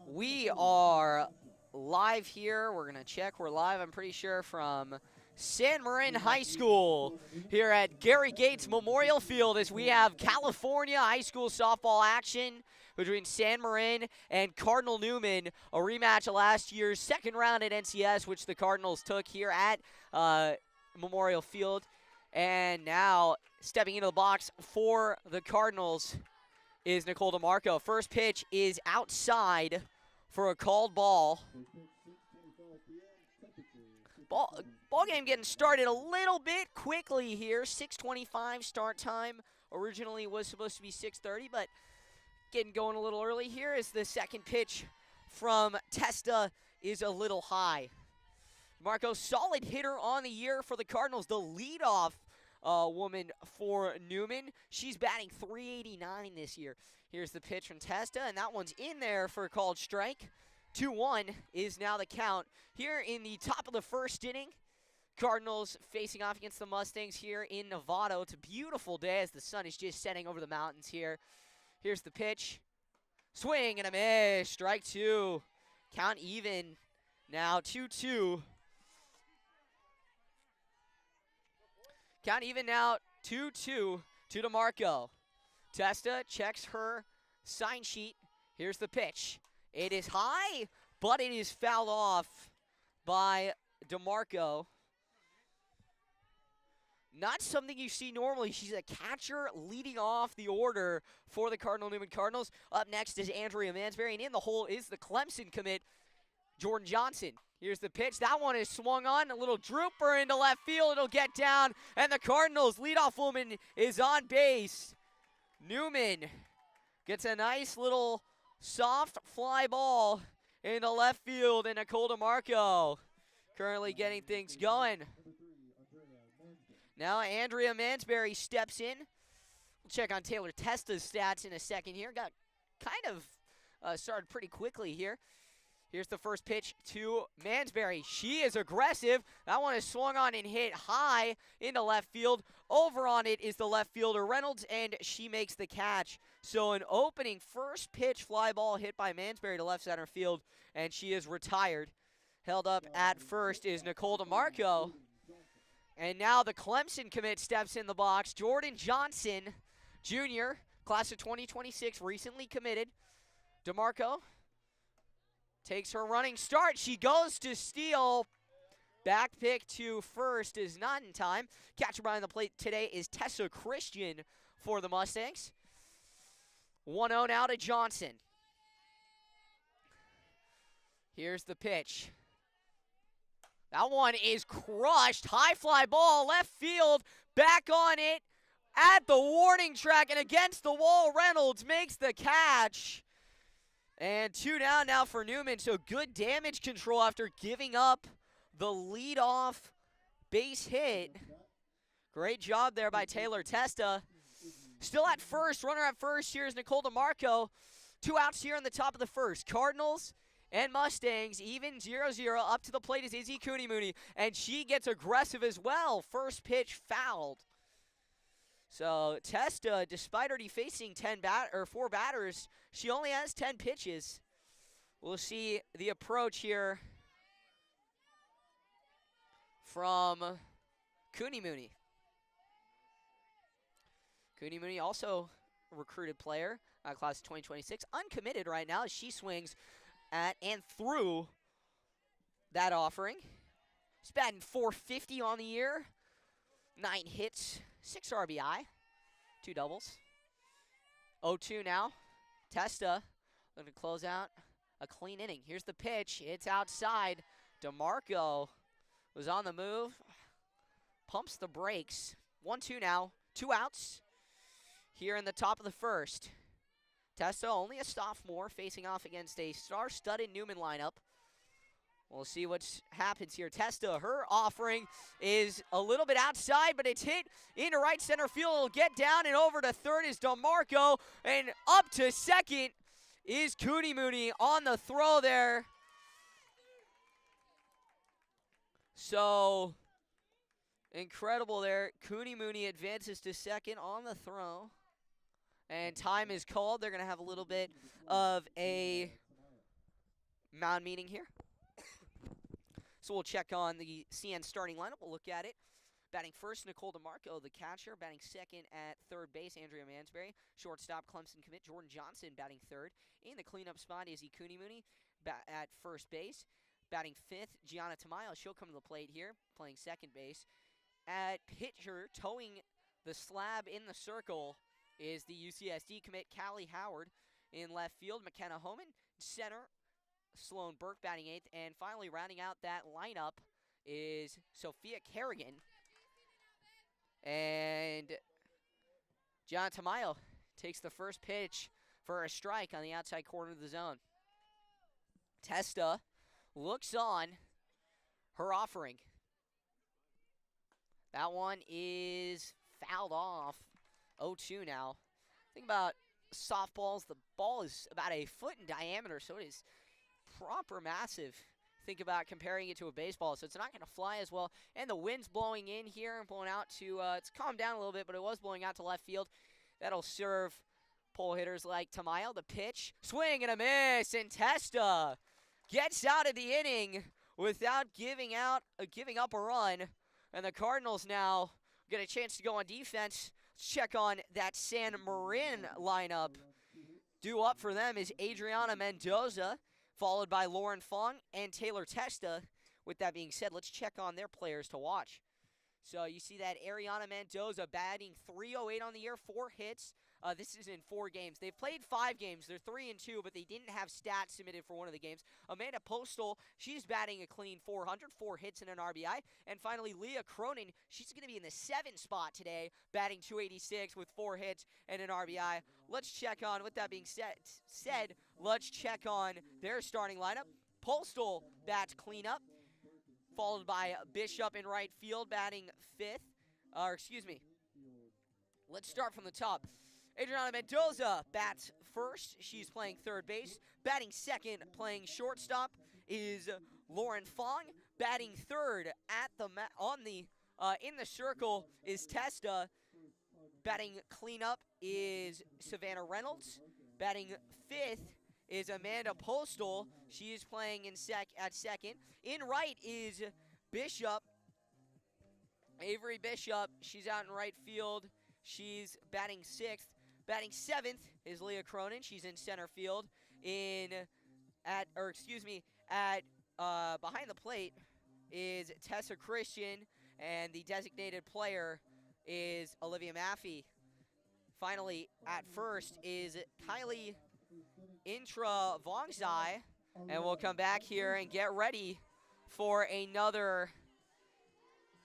We are live here. We're going to check. We're live, I'm pretty sure, from San Marin High School here at Gary Gates Memorial Field as we have California high school softball action between San Marin and Cardinal Newman, a rematch of last year's second round at NCS, which the Cardinals took here at Memorial Field. And now stepping into the box for the Cardinals is Nicole DeMarco. First pitch is outside for a called ball. Ball game getting started a little bit quickly here. 6:25 start time. Originally was supposed to be 6:30, but getting going a little early here as the second pitch from Testa is a little high. DeMarco, solid hitter on the year for the Cardinals. The leadoff woman for Newman. She's batting .389 this year. Here's the pitch from Testa, and that one's in there for a called strike. 2-1 is now the count. Here in the top of the first inning, Cardinals facing off against the Mustangs here in Nevada. It's a beautiful day as the sun is just setting over the mountains here. Here's the pitch. Swing and a miss. Strike two. Count even now, 2-2. Count even now, 2-2 to DeMarco. Testa checks her sign sheet. Here's the pitch. It is high, but it is fouled off by DeMarco. Not something you see normally. She's a catcher leading off the order for the Cardinal Newman Cardinals. Up next is Andrea Mansberry, and in the hole is the Clemson commit, Jordan Johnson. Here's the pitch. That one is swung on. A little drooper into left field. It'll get down, and the Cardinals leadoff woman is on base. Newman gets a nice little soft fly ball into left field, and Nicole DeMarco currently getting things going. Now Andrea Mansberry steps in. We'll check on Taylor Testa's stats in a second here. Got kind of started pretty quickly here. Here's the first pitch to Mansberry. She is aggressive. That one is swung on and hit high into left field. Over on it is the left fielder Reynolds, and she makes the catch. So an opening first pitch fly ball hit by Mansberry to left center field, and she is retired. Held up at first is Nicole DeMarco. And now the Clemson commit steps in the box. Jordan Johnson, Jr., class of 2026, recently committed. DeMarco takes her running start. She goes to steal. Back pick to first is not in time. Catcher behind the plate today is Tessa Christian for the Mustangs. 1-0 now to Johnson. Here's the pitch. That one is crushed. High fly ball, left field. Back on it at the warning track and against the wall. Reynolds makes the catch. And 2 down now for Newman, so good damage control after giving up the leadoff base hit. Great job there by Taylor Testa. Still at first, runner at first. Here's Nicole DeMarco. 2 outs here in the top of the first. Cardinals and Mustangs even 0-0. Up to the plate is Izzy Cooney-Mooney, and she gets aggressive as well. First pitch fouled. So Testa, despite already facing 4 batters, she only has 10 pitches. We'll see the approach here from Cooney-Mooney. Cooney-Mooney also a recruited player, class of 2026, uncommitted right now as she swings at and through that offering. She's batting .450 on the year, 9 hits, 6 RBI, 2 doubles. 0-2 now. Testa looking to close out a clean inning. Here's the pitch. It's outside. DeMarco was on the move. Pumps the brakes. 1-2 now. 2 outs here in the top of the first. Testa, only a sophomore, facing off against a star-studded Newman lineup. We'll see what happens here. Testa, her offering is a little bit outside, but it's hit into right center field. It'll get down and over to third is DeMarco, and up to second is Cooney-Mooney on the throw there. So, incredible there. Cooney-Mooney advances to second on the throw. And time is called. They're going to have a little bit of a mound meeting here. So we'll check on the CN starting lineup. We'll look at it. Batting first, Nicole DeMarco, the catcher. Batting second at third base, Andrea Mansberry. Shortstop, Clemson commit Jordan Johnson batting third. In the cleanup spot is Ikuni Mooney at first base. Batting fifth, Gianna Tamayo. She'll come to the plate here, playing second base. At pitcher, towing the slab in the circle is the UCSD commit Callie Howard. In left field, McKenna Homan. Center, Sloan Burke batting eighth. And finally, rounding out that lineup is Sophia Kerrigan. And John Tamayo takes the first pitch for a strike on the outside corner of the zone. Testa looks on her offering. That one is fouled off. 0-2 now. Think about softballs. The ball is about a foot in diameter, so it is proper massive. Think about comparing it to a baseball, so it's not going to fly as well. And the wind's blowing in here and blowing out to, it's calmed down a little bit, but it was blowing out to left field. That'll serve pole hitters like Tamayo. The pitch, swing and a miss, and Testa gets out of the inning without giving up a run. And the Cardinals now get a chance to go on defense. Let's check on that San Marin lineup. Due up for them is Adriana Mendoza, followed by Lauren Fong and Taylor Testa. With that being said, let's check on their players to watch. So you see that Ariana Mendoza batting .308 on the year, 4 hits. This is in 4 games. They've played 5 games. They're 3-2, but they didn't have stats submitted for one of the games. Amanda Postal, she's batting a clean .400, 4 hits and an RBI. And finally, Leah Cronin, she's going to be in the 7 spot today, batting .286 with 4 hits and an RBI. Let's check on, with that being said, let's check on their starting lineup. Postal bats cleanup, followed by Bishop in right field, batting 5th. Let's start from the top. Adriana Mendoza bats first. She's playing third base. Batting second, playing shortstop, is Lauren Fong. Batting third at the in the circle is Testa. Batting cleanup is Savannah Reynolds. Batting 5th is Amanda Postal. She is playing at second. In right is Bishop. Avery Bishop. She's out in right field. She's batting 6th. Batting 7th is Leah Cronin. She's in center field. Behind the plate is Tessa Christian, and the designated player is Olivia Maffey. Finally, at first is Kylie Intra Vongzai, and we'll come back here and get ready for another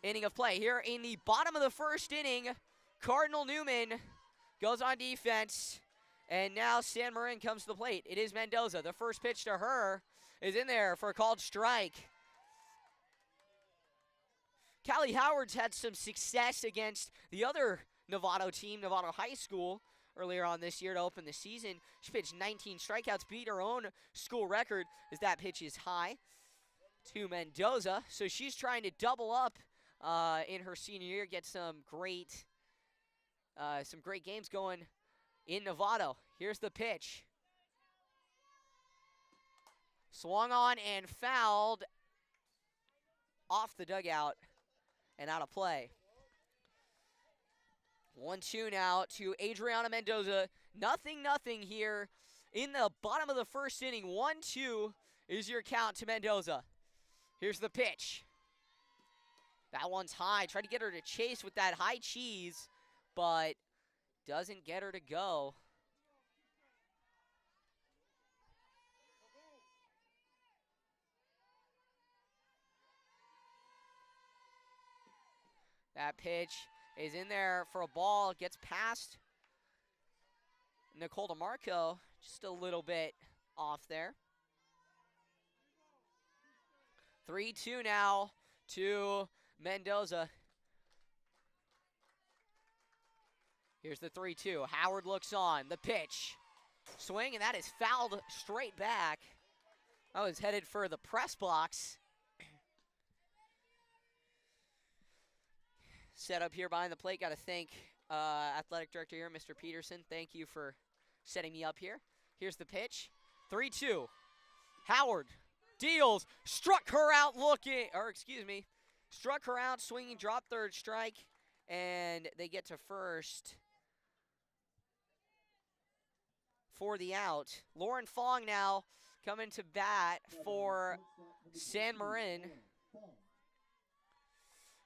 inning of play. Here in the bottom of the first inning, Cardinal Newman goes on defense, and now San Marin comes to the plate. It is Mendoza. The first pitch to her is in there for a called strike. Callie Howard's had some success against the other Novato team, Novato High School, earlier on this year to open the season. She pitched 19 strikeouts, beat her own school record as that pitch is high to Mendoza. So she's trying to double up in her senior year, get some great games going in Novato. Here's the pitch. Swung on and fouled off the dugout and out of play. 1-2 now to Adriana Mendoza. Nothing here in the bottom of the first inning. 1-2 is your count to Mendoza. Here's the pitch. That one's high. Tried to get her to chase with that high cheese, but doesn't get her to go. That pitch is in there for a ball. Gets past Nicole DeMarco. Just a little bit off there. 3-2 now to Mendoza. Here's the 3-2. Howard looks on. The pitch. Swing, and that is fouled straight back. That was headed for the press box. Set up here behind the plate. Got to thank athletic director here, Mr. Peterson. Thank you for setting me up here. Here's the pitch. 3-2. Howard deals, struck her out struck her out, swinging, drop third strike, and they get to first for the out. Lauren Fong now coming to bat for San Marin.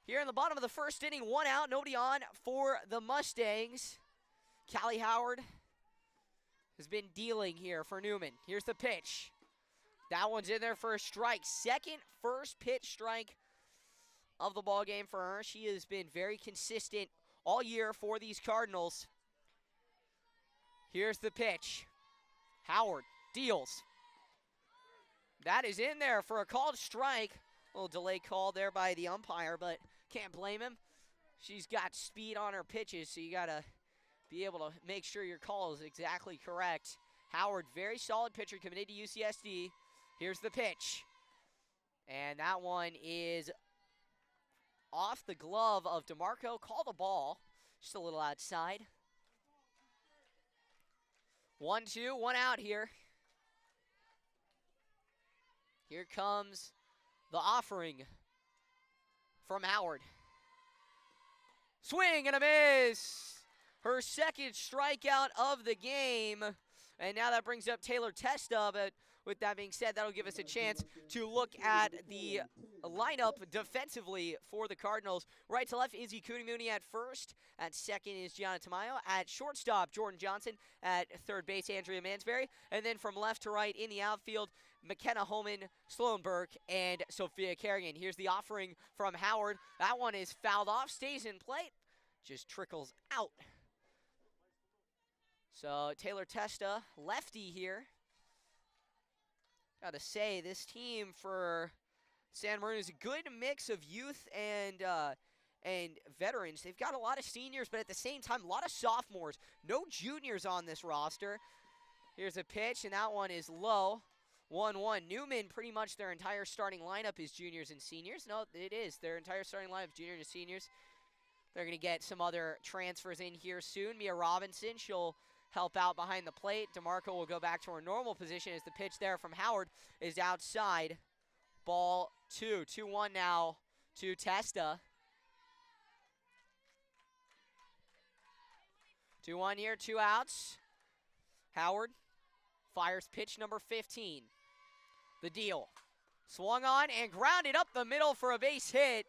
Here in the bottom of the first inning, 1 out, nobody on for the Mustangs. Callie Howard has been dealing here for Newman. Here's the pitch. That one's in there for a strike. Second first pitch strike of the ball game for her. She has been very consistent all year for these Cardinals. Here's the pitch. Howard deals. That is in there for a called strike. A little delay call there by the umpire, but can't blame him. She's got speed on her pitches, so you got to be able to make sure your call is exactly correct. Howard, very solid pitcher coming into UCSD. Here's the pitch. And that one is off the glove of DeMarco. Call the ball. Just a little outside. 1-2, 1 out here. Here comes the offering from Howard. Swing and a miss. Her second strikeout of the game. And now that brings up Taylor Testa, but with that being said, that'll give us a chance to look at the lineup defensively for the Cardinals. Right to left, Izzy Kunimuni at first. At second is Gianna Tamayo. At shortstop, Jordan Johnson. At third base, Andrea Mansberry. And then from left to right in the outfield, McKenna Holman, Sloan Burke, and Sophia Kerrigan. Here's the offering from Howard. That one is fouled off, stays in plate, just trickles out. So Taylor Testa, lefty here. Gotta say, this team for San Marin is a good mix of youth and veterans. They've got a lot of seniors, but at the same time, a lot of sophomores. No juniors on this roster. Here's a pitch, and that one is low. 1-1. Newman, pretty much their entire starting lineup is juniors and seniors. No, it is. Their entire starting lineup, juniors and seniors. They're going to get some other transfers in here soon. Mia Robinson, she'll help out behind the plate. DeMarco will go back to her normal position as the pitch there from Howard is outside. Ball 2. 2-1 now to Testa. 2-1 here, 2 outs. Howard fires pitch number 15. The deal. Swung on and grounded up the middle for a base hit.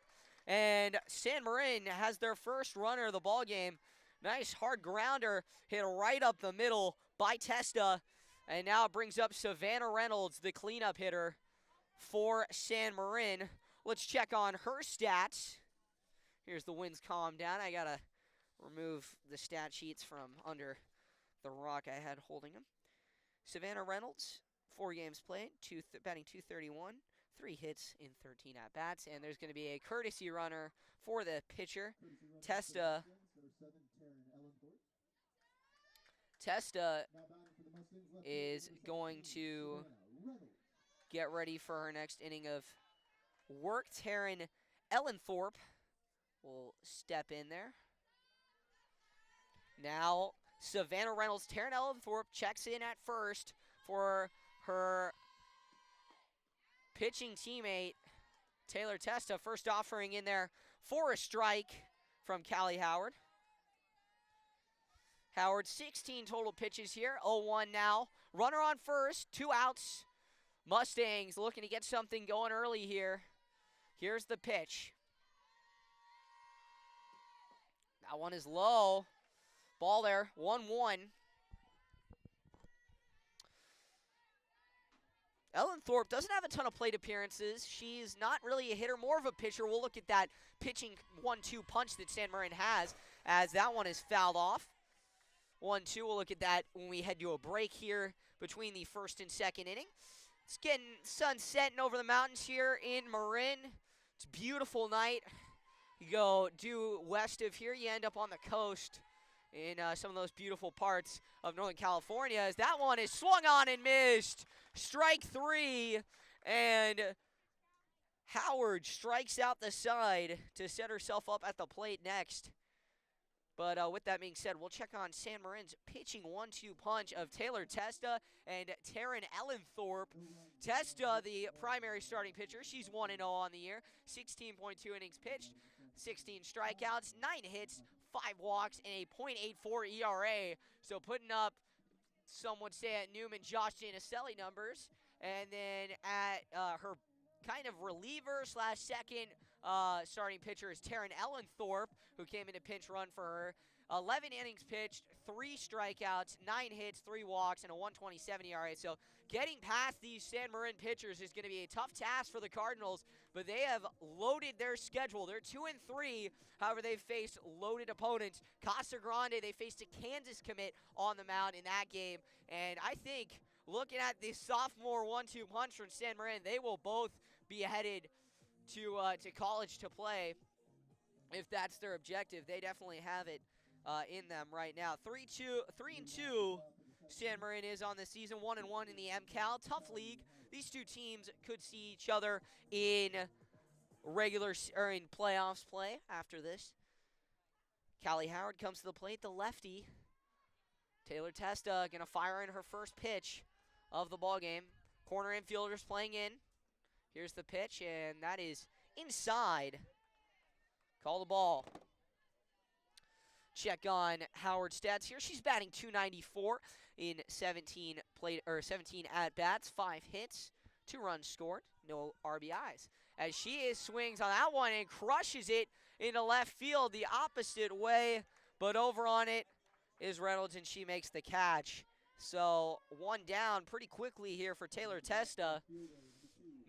And San Marin has their first runner of the ball game. Nice hard grounder hit right up the middle by Testa. And now it brings up Savannah Reynolds, the cleanup hitter for San Marin. Let's check on her stats. Here's the winds calm down. I got to remove the stat sheets from under the rock I had holding them. Savannah Reynolds, 4 games played, batting .231, 3 hits in 13 at-bats, and there's going to be a courtesy runner for the pitcher. Testa is going to get ready for her next inning of work. Taryn Ellenthorpe will step in there. Now Savannah Reynolds, Taryn Ellenthorpe checks in at first for her pitching teammate, Taylor Testa. First offering in there for a strike from Callie Howard. Howard, 16 total pitches here, 0-1 now. Runner on first, 2 outs. Mustangs looking to get something going early here. Here's the pitch. That one is low. Ball there, 1-1. Ellenthorpe doesn't have a ton of plate appearances. She's not really a hitter, more of a pitcher. We'll look at that pitching 1-2 punch that San Marin has, as that one is fouled off. 1-2, we'll look at that when we head to a break here between the first and second inning. It's getting sun setting over the mountains here in Marin. It's a beautiful night. You go due west of here, you end up on the coast in some of those beautiful parts of Northern California, as that one is swung on and missed. Strike 3, and Howard strikes out the side to set herself up at the plate next. But with that being said, we'll check on San Marin's pitching 1-2 punch of Taylor Testa and Taryn Ellenthorpe. Testa, the primary starting pitcher, she's 1-0 on the year, 16.2 innings pitched, 16 strikeouts, 9 hits, 5 walks, and a .84 ERA. So putting up, some would say at Newman, Josh Giannicelli numbers. And then at her kind of reliever / second starting pitcher is Taryn Ellenthorpe, who came in to pinch run for her. 11 innings pitched, 3 strikeouts, 9 hits, 3 walks, and a .127 ERA. So getting past these San Marin pitchers is going to be a tough task for the Cardinals, but they have loaded their schedule. They're 2-3. However, they've faced loaded opponents. Casa Grande, they faced a Kansas commit on the mound in that game. And I think, looking at this sophomore 1-2 punch from San Marin, they will both be headed to college to play. If that's their objective, they definitely have it in them right now. 3-2. San Marin is on the season, 1-1 in the MCAL. Tough league. These two teams could see each other in in playoffs play after this. Callie Howard comes to the plate, the lefty. Taylor Testa gonna fire in her first pitch of the ball game. Corner infielders playing in. Here's the pitch, and that is inside. Call the ball. Check on Howard's stats here. She's batting .294 in 17 at bats, 5 hits, 2 runs scored, no RBIs. As she swings on that one and crushes it into left field the opposite way, but over on it is Reynolds, and she makes the catch. So 1 down pretty quickly here for Taylor Testa.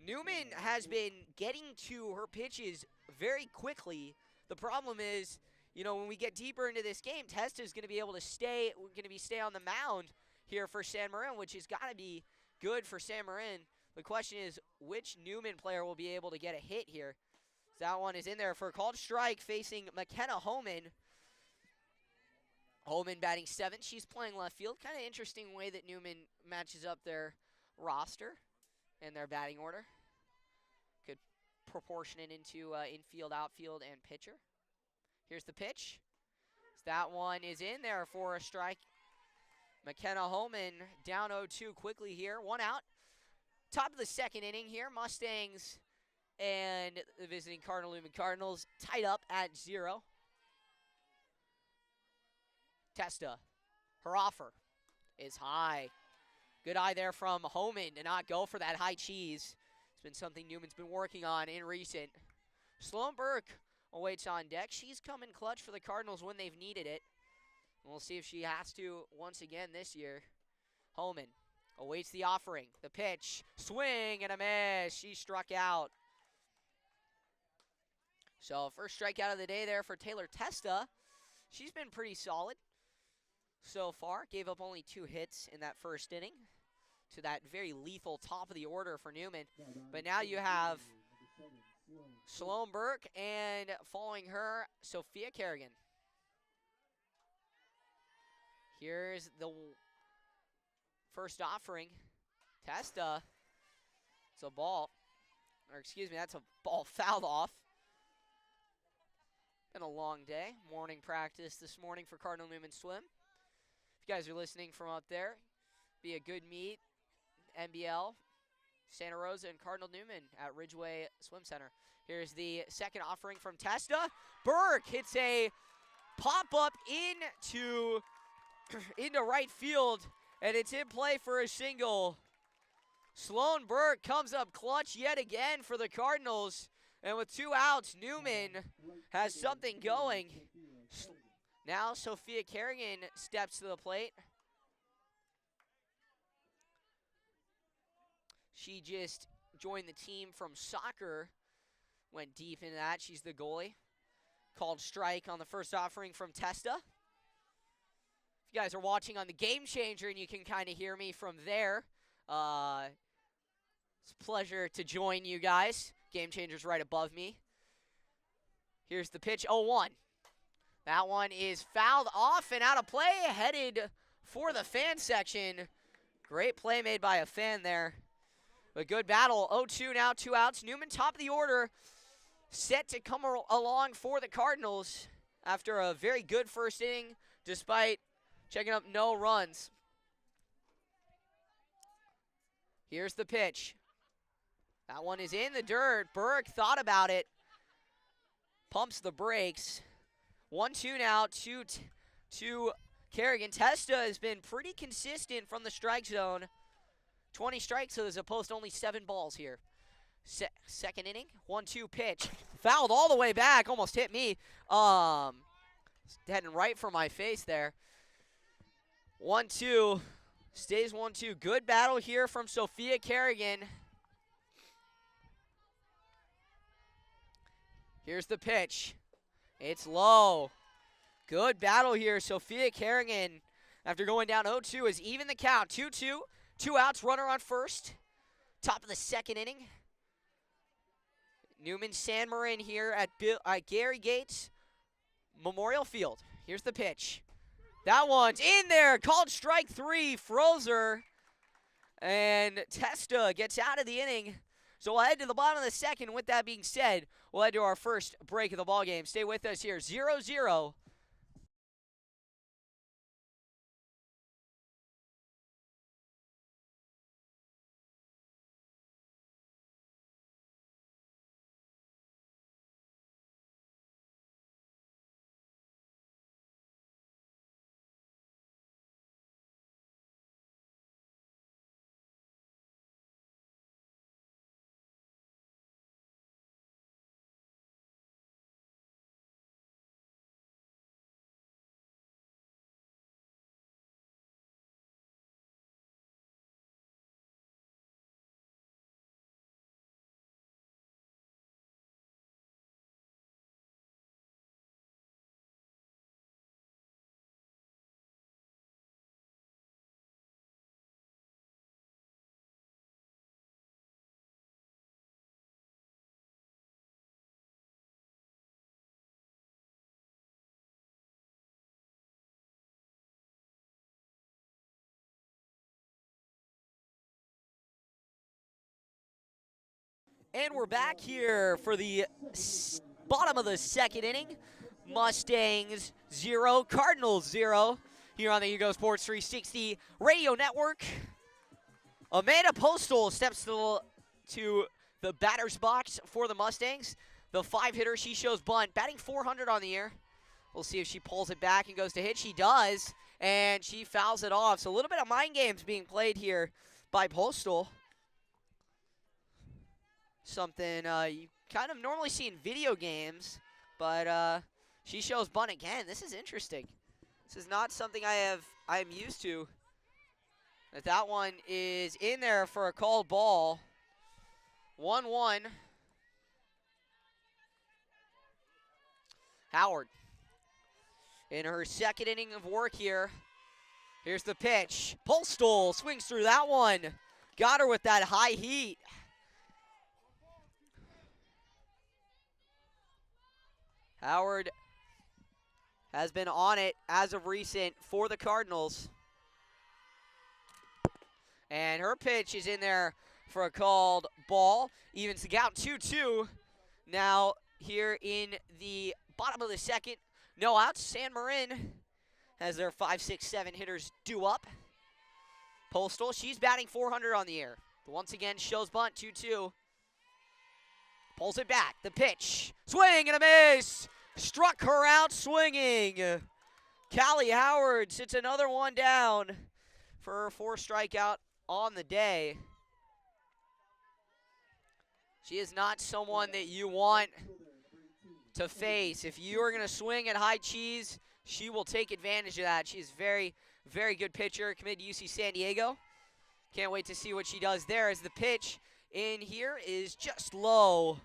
Newman has been getting to her pitches very quickly. The problem is, when we get deeper into this game, Testa is going to be able to stay on the mound here for San Marin, which has got to be good for San Marin. The question is, which Newman player will be able to get a hit here? That one is in there for a called strike facing McKenna Homan. Homan batting 7th. She's playing left field. Kind of interesting way that Newman matches up their roster and their batting order. Could proportion it into infield, outfield, and pitcher. Here's the pitch. That one is in there for a strike. McKenna Homan down 0-2 quickly here. 1 out. Top of the second inning here. Mustangs and the visiting Newman Cardinals tied up at 0. Testa. Her offer is high. Good eye there from Homan to not go for that high cheese. It's been something Newman's been working on in recent. Sloan Burke awaits on deck. She's come in clutch for the Cardinals when they've needed it. We'll see if she has to once again this year. Homan awaits the offering. The pitch. Swing and a miss. She struck out. So first strikeout of the day there for Taylor Testa. She's been pretty solid so far. Gave up only 2 hits in that first inning to that very lethal top of the order for Newman. But now you have Sloan Burke and following her, Sophia Kerrigan. Here's the first offering. Testa. It's a ball. Or excuse me, that's a ball fouled off. Been a long day. Morning practice this morning for Cardinal Newman Swim. If you guys are listening from out there, be a good meet. NBL, Santa Rosa, and Cardinal Newman at Ridgeway Swim Center. Here's the second offering from Testa. Burke hits a pop-up into right field, and it's in play for a single. Sloan Burke comes up clutch yet again for the Cardinals. And with 2 outs, Newman has something going. Now Sophia Kerrigan steps to the plate. She just joined the team from soccer. Went deep into that. She's the goalie. Called strike on the first offering from Testa. If you guys are watching on the Game Changer and you can kind of hear me from there, it's a pleasure to join you guys. Game Changer's right above me. Here's the pitch, 0-1. That one is fouled off and out of play, headed for the fan section. Great play made by a fan there. A good battle, 0-2 now, 2 outs. Newman top of the order, set to come along for the Cardinals after a very good first inning, despite checking up no runs. Here's the pitch. That one is in the dirt. Burke thought about it. Pumps the brakes. 1-2 now to Kerrigan. Testa has been pretty consistent from the strike zone. 20 strikes as opposed to only 7 balls here. Second inning, 1-2 pitch. Fouled all the way back, almost hit me. Heading right for my face there. 1-2, stays 1-2. Good battle here from Sophia Kerrigan. Here's the pitch. It's low. Good battle here. Sophia Kerrigan, after going down 0-2, is even the count. 2-2, 2 outs, runner on first. Top of the second inning. Newman San Marin here at Gary Gates Memorial Field. Here's the pitch. That one's in there. Called strike 3. Frozer. And Testa gets out of the inning. So we'll head to the bottom of the second. With that being said, we'll head to our first break of the ballgame. Stay with us here. 0-0. And we're back here for the bottom of the second inning. Mustangs 0, Cardinals 0 here on the Hugo Sports 360 radio network. Amanda Postal steps to the batter's box for the Mustangs. The 5-hitter, she shows bunt, batting .400 on the year. We'll see if she pulls it back and goes to hit. She does, and she fouls it off. So a little bit of mind games being played here by Postal. Something you kind of normally see in video games, but she shows bunt again. This is interesting. This is not something I'm used to. That one is in there for a called ball. 1-1. Howard in her second inning of work here. Here's the pitch. Postal swings through that one. Got her with that high heat. Howard has been on it as of recent for the Cardinals. And her pitch is in there for a called ball. Evens the count 2-2. Now here in the bottom of the second. No outs. San Marin has their 5, 6, 7 hitters due up. Postal, she's batting .400 on the year. Once again, shows bunt 2-2. Pulls it back. The pitch. Swing and a miss. Struck her out swinging. Callie Howard sits another one down for her 4th strikeout on the day. She is not someone that you want to face. If you are going to swing at high cheese, she will take advantage of that. She's very, very good pitcher, committed to UC San Diego. Can't wait to see what she does there, as the pitch in here is just low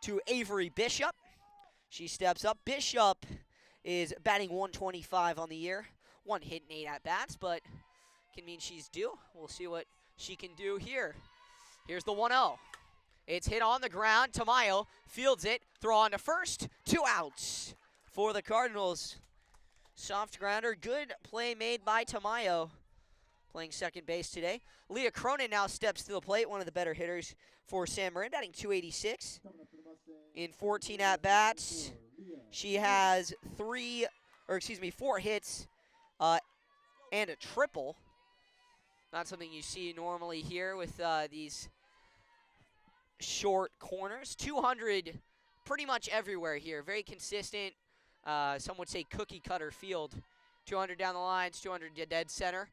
to Avery Bishop. She steps up. Bishop is batting .125 on the year. 1 hit and 8 at-bats, but can mean she's due. We'll see what she can do here. Here's the 1-0. It's hit on the ground. Tamayo fields it. Throw on to first. 2 outs for the Cardinals. Soft grounder. Good play made by Tamayo, playing second base today. Leah Cronin now steps to the plate, one of the better hitters for San Marin, batting .286 in 14 at-bats. She has 4 hits and a triple. Not something you see normally here with these short corners. 200 pretty much everywhere here. Very consistent. Some would say cookie cutter field. 200 down the lines, 200 to dead center.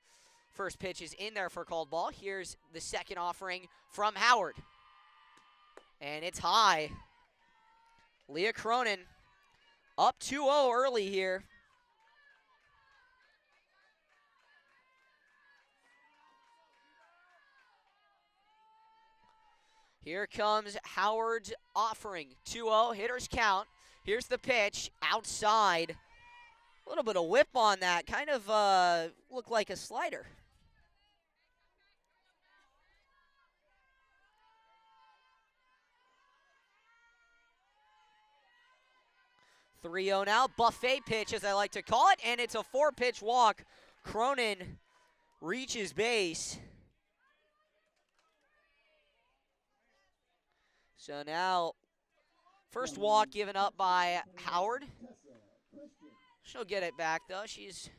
First pitch is in there for called ball. Here's the second offering from Howard. And it's high. Leah Cronin up 2-0 early here. Here comes Howard's offering. 2-0, hitter's count. Here's the pitch, outside. A little bit of whip on that, kind of looked like a slider. 3-0 now, buffet pitch as I like to call it, and it's a 4-pitch walk. Cronin reaches base. So now, first walk given up by Howard. She'll get it back, though. She's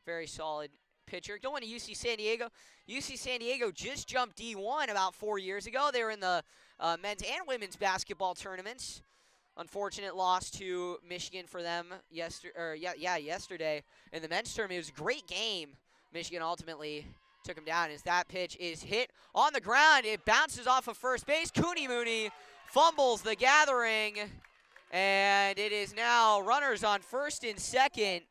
very solid pitcher. Going to UC San Diego. UC San Diego just jumped D1 about 4 years ago. They were in the men's and women's basketball tournaments. Unfortunate loss to Michigan for them yesterday in the men's tournament. It was a great game. Michigan ultimately took them down as that pitch is hit on the ground. It bounces off of first base. Cooney Mooney fumbles the gathering, and it is now runners on first and second.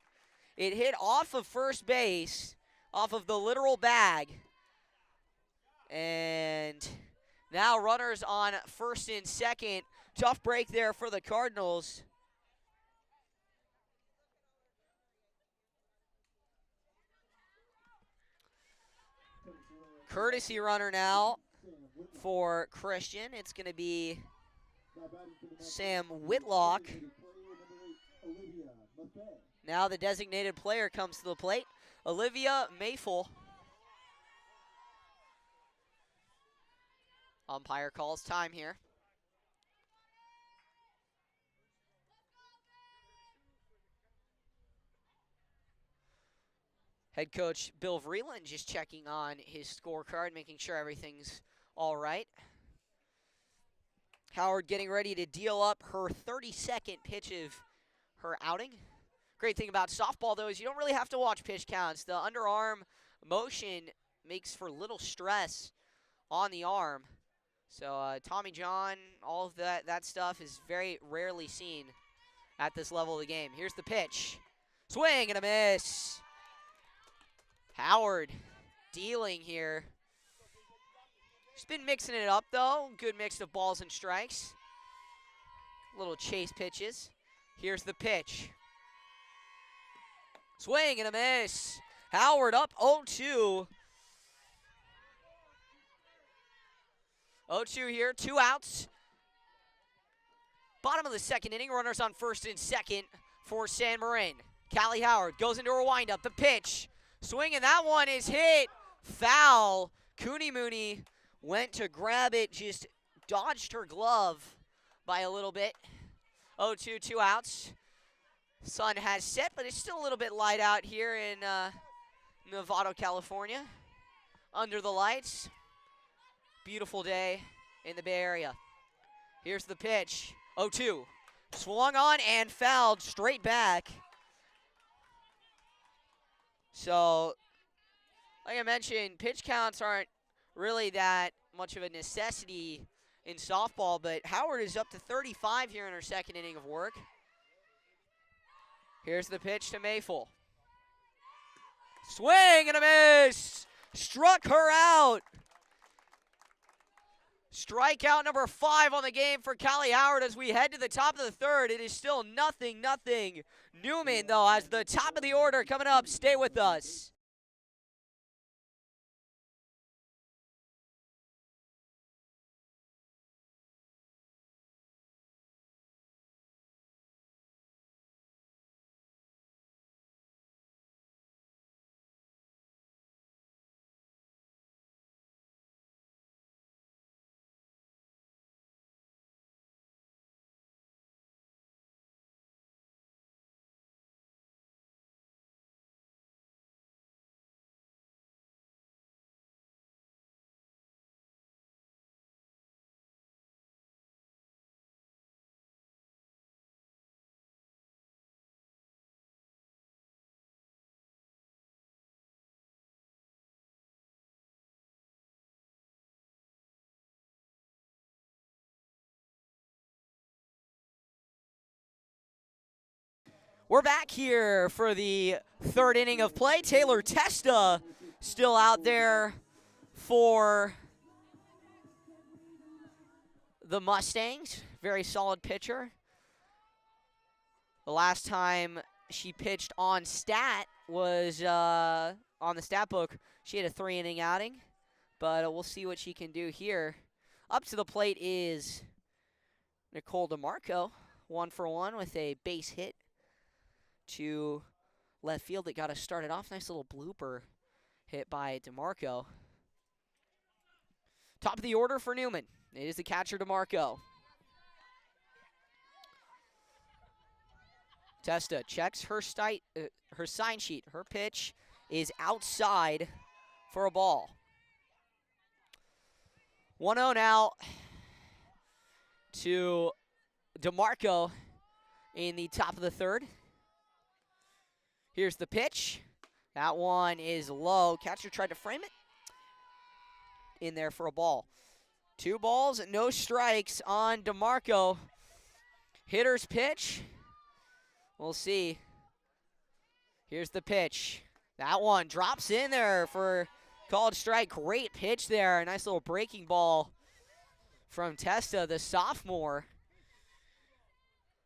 It hit off of first base, off of the literal bag, and now runners on first and second. Tough break there for the Cardinals. Courtesy runner now for Christian. It's going to be Sam Whitlock. Now the designated player comes to the plate, Olivia Mayful. Umpire calls time here. Head coach Bill Vreeland just checking on his scorecard, making sure everything's all right. Howard getting ready to deal up her 32nd pitch of her outing. Great thing about softball, though, is you don't really have to watch pitch counts. The underarm motion makes for little stress on the arm. So Tommy John, all of that stuff is very rarely seen at this level of the game. Here's the pitch. Swing and a miss. Howard dealing here. She's been mixing it up, though. Good mix of balls and strikes. Little chase pitches. Here's the pitch. Swing and a miss. Howard up 0-2. 0-2 here, 2 outs. Bottom of the second inning, runners on first and second for San Marin. Callie Howard goes into her windup. The pitch. Swing, and that one is hit. Foul. Cooney Mooney went to grab it, just dodged her glove by a little bit. 0-2, 2 outs. Sun has set, but it's still a little bit light out here in Novato, California. Under the lights. Beautiful day in the Bay Area. Here's the pitch. 0-2. Swung on and fouled straight back. So, like I mentioned, pitch counts aren't really that much of a necessity in softball, but Howard is up to 35 here in her second inning of work. Here's the pitch to Mayful. Swing and a miss! Struck her out! Strikeout number 5 on the game for Callie Howard as we head to the top of the third. It is still 0-0. Newman, though, as the top of the order coming up. Stay with us. We're back here for the third inning of play. Taylor Testa still out there for the Mustangs. Very solid pitcher. The last time she pitched on stat was on the stat book. She had a 3-inning outing, but we'll see what she can do here. Up to the plate is Nicole DeMarco, 1-for-1 with a base hit to left field that got us started off. Nice little blooper hit by DeMarco. Top of the order for Newman. It is the catcher, DeMarco. Testa checks her sign sheet. Her pitch is outside for a ball. 1-0 now to DeMarco in the top of the third. Here's the pitch. That one is low. Catcher tried to frame it. In there for a ball. 2 balls, no strikes on DeMarco. Hitter's pitch. We'll see. Here's the pitch. That one drops in there for called strike. Great pitch there. A nice little breaking ball from Testa, the sophomore.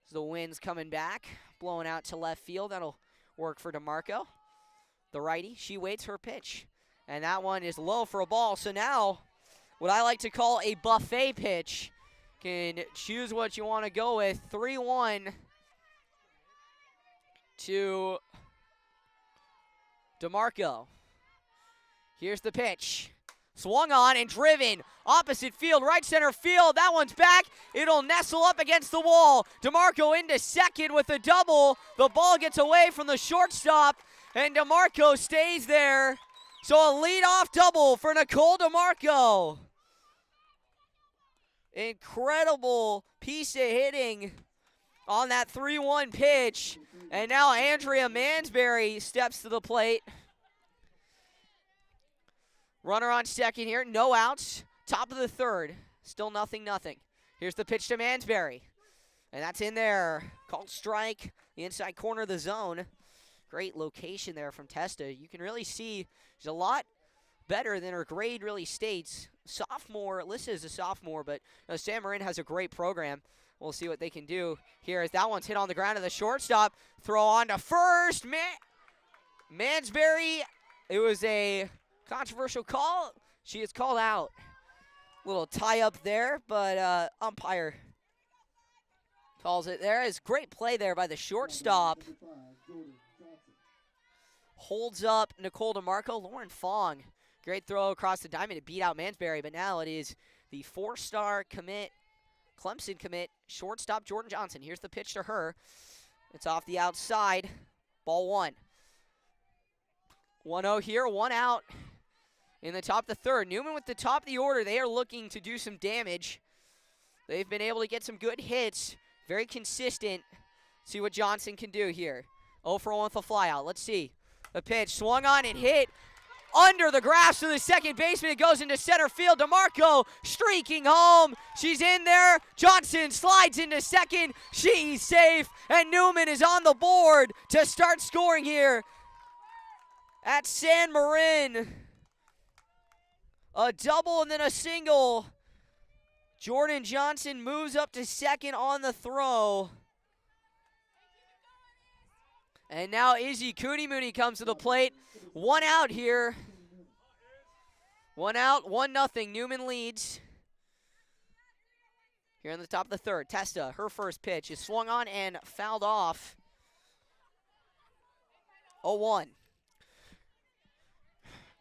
So the wind's coming back, blowing out to left field. That'll work for DeMarco. The righty, she waits her pitch. And that one is low for a ball. So now, what I like to call a buffet pitch. Can choose what you want to go with. 3-1 to DeMarco. Here's the pitch. Swung on and driven. Opposite field, right center field. That one's back. It'll nestle up against the wall. DeMarco into second with a double. The ball gets away from the shortstop, and DeMarco stays there. So a leadoff double for Nicole DeMarco. Incredible piece of hitting on that 3-1 pitch. And now Andrea Mansberry steps to the plate. Runner on second here, no outs. Top of the third, still 0-0. Here's the pitch to Mansberry. And that's in there. Called strike, the inside corner of the zone. Great location there from Testa. You can really see she's a lot better than her grade really states. Sophomore, listed as a sophomore, but San Marin has a great program. We'll see what they can do here as that one's hit on the ground to the shortstop. Throw on to first. Mansberry, it was a controversial call. She is called out. Little tie up there, but umpire calls it there. It's great play there by the shortstop. Holds up Nicole DeMarco. Lauren Fong, great throw across the diamond to beat out Mansberry, but now it is the 4-star commit, Clemson commit, shortstop Jordan Johnson. Here's the pitch to her. It's off the outside. Ball 1. 1-0 here, 1 out in the top of the third. Newman with the top of the order. They are looking to do some damage. They've been able to get some good hits. Very consistent. See what Johnson can do here. 0-for-1 with a flyout. Let's see. The pitch swung on and hit under the grass to the second baseman. It goes into center field. DeMarco streaking home. She's in there. Johnson slides into second. She's safe. And Newman is on the board to start scoring here at San Marin. A double and then a single. Jordan Johnson moves up to second on the throw. And now Izzy Cooney-Mooney comes to the plate. 1 out here. 1 out, 1-0. Newman leads. Here in the top of the third. Testa, her first pitch is swung on and fouled off. 0-1.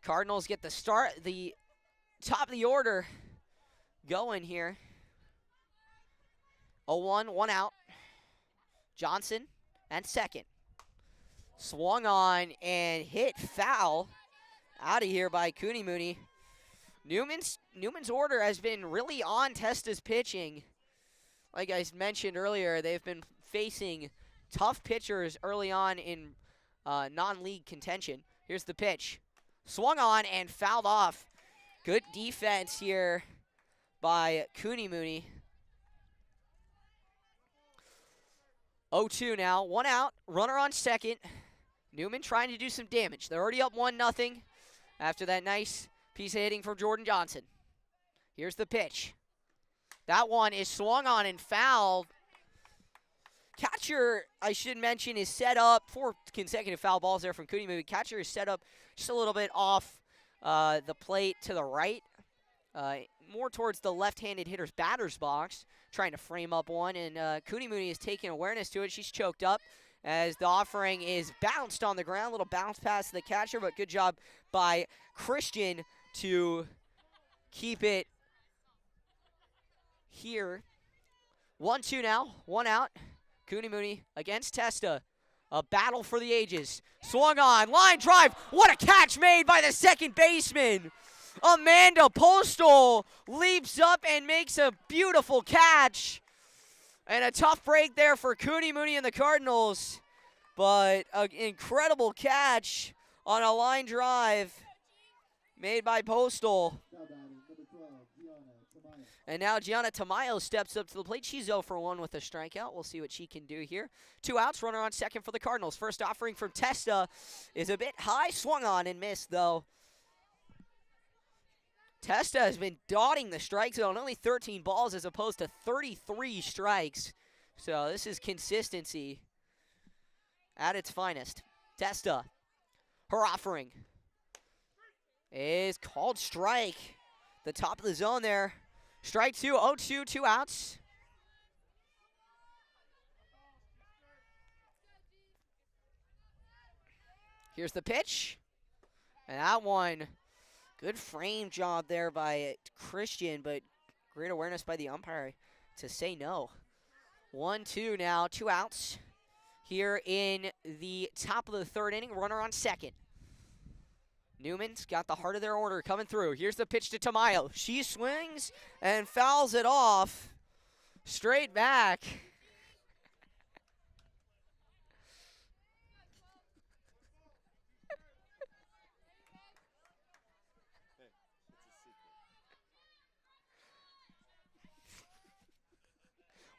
Cardinals get the start, the top of the order going here. 0-1, 1 out. Johnson and second. Swung on and hit foul out of here by Cooney-Mooney. Newman's order has been really on Testa's pitching. Like I mentioned earlier, they've been facing tough pitchers early on in non-league contention. Here's the pitch. Swung on and fouled off. Good defense here by Cooney-Mooney. 0-2 now. 1 out. Runner on second. Newman trying to do some damage. They're already up 1-0 after that nice piece of hitting from Jordan Johnson. Here's the pitch. That one is swung on and fouled. Catcher, I should mention, is set up. 4 consecutive foul balls there from Kunimuni. Catcher is set up just a little bit off the plate to the right. More towards the left-handed hitter's batter's box, trying to frame up one. And Kunimuni is taking awareness to it. She's choked up as the offering is bounced on the ground. Little bounce pass to the catcher, but good job by Christian to keep it here. 1-2 now. 1 out. Kunimuni against Testa. A battle for the ages. Swung on. Line drive. What a catch made by the second baseman. Amanda Postal leaps up and makes a beautiful catch. And a tough break there for Kunimuni and the Cardinals. But an incredible catch on a line drive made by Postal. And now Gianna Tamayo steps up to the plate. She's 0 for 1 with a strikeout. We'll see what she can do here. 2 outs, runner on second for the Cardinals. First offering from Testa is a bit high. Swung on and missed, though. Testa has been dotting the strike zone. Only 13 balls as opposed to 33 strikes. So this is consistency at its finest. Testa, her offering is called strike. The top of the zone there. Strike 2, 0-2, 2 outs. Here's the pitch. And that one, good frame job there by Christian, but great awareness by the umpire to say no. 1-2 now, 2 outs here in the top of the third inning. Runner on second. Newman's got the heart of their order coming through. Here's the pitch to Tamayo. She swings and fouls it off. Straight back.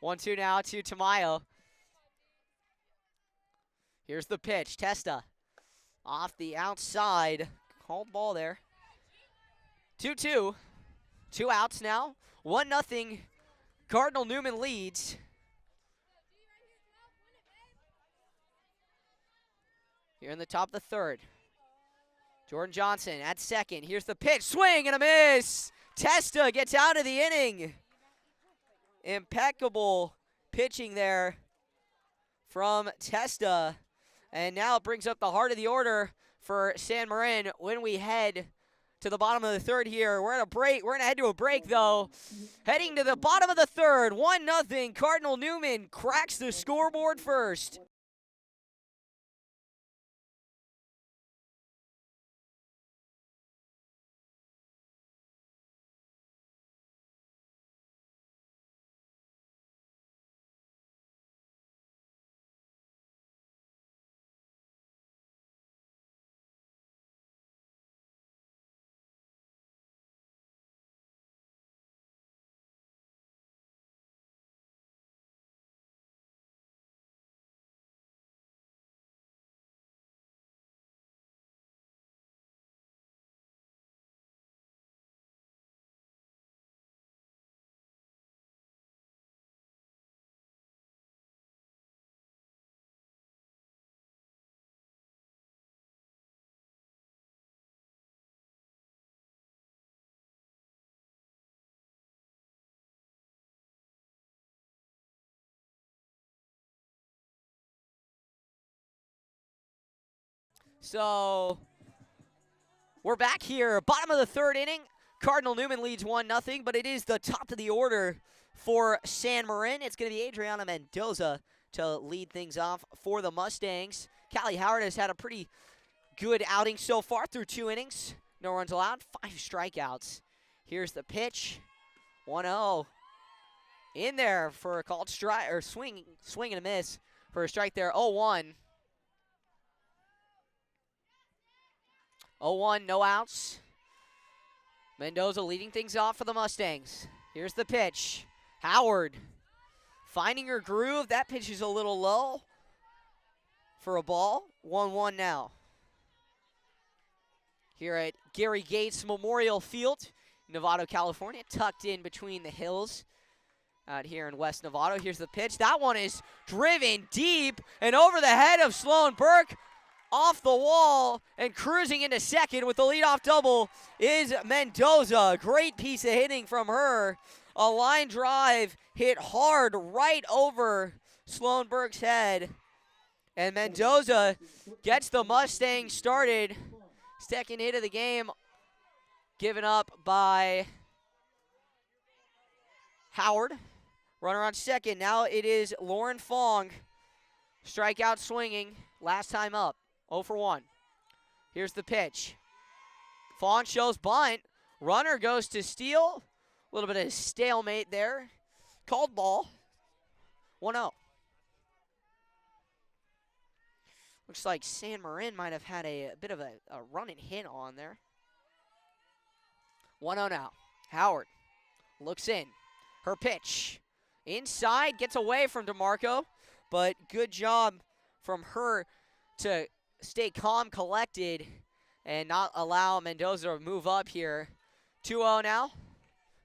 One, two now to Tamayo. Here's the pitch. Testa off the outside. Called ball there. 2-2. 2 outs now. 1-0. Cardinal Newman leads. Here in the top of the third. Jordan Johnson at second. Here's the pitch. Swing and a miss. Testa gets out of the inning. Impeccable pitching there from Testa. And now it brings up the heart of the order for San Marin when we head to the bottom of the third here. We're at a break. We're going to head to a break, though. Heading to the bottom of the third. 1-0. Cardinal Newman cracks the scoreboard first. So we're back here, bottom of the third inning. Cardinal Newman leads 1-0, but it is the top of the order for San Marin. It's going to be Adriana Mendoza to lead things off for the Mustangs. Callie Howard has had a pretty good outing so far through 2 innings. No runs allowed, 5 strikeouts. Here's the pitch, 1-0. In there for a called strike, or swing and a miss for a strike there, 0-1. 0-1, no outs. Mendoza leading things off for the Mustangs. Here's the pitch. Howard finding her groove. That pitch is a little low for a ball. 1-1 now. Here at Gary Gates Memorial Field, Novato, California, tucked in between the hills out here in West Novato. Here's the pitch. That one is driven deep and over the head of Sloan Burke, off the wall, and cruising into second with the leadoff double is Mendoza. Great piece of hitting from her. A line drive hit hard right over Sloan Burke's head. And Mendoza gets the Mustangs started. Second hit of the game given up by Howard. Runner on second. Now it is Lauren Fong. Strikeout swinging. Last time up. 0 for 1. Here's the pitch. Fong shows bunt. Runner goes to steal. A little bit of stalemate there. Called ball. 1-0. Looks like San Marin might have had a bit of a running hit on there. 1-0 now. Howard looks in. Her pitch. Inside, gets away from DeMarco, but good job from her to stay calm, collected, and not allow Mendoza to move up here. 2-0 now.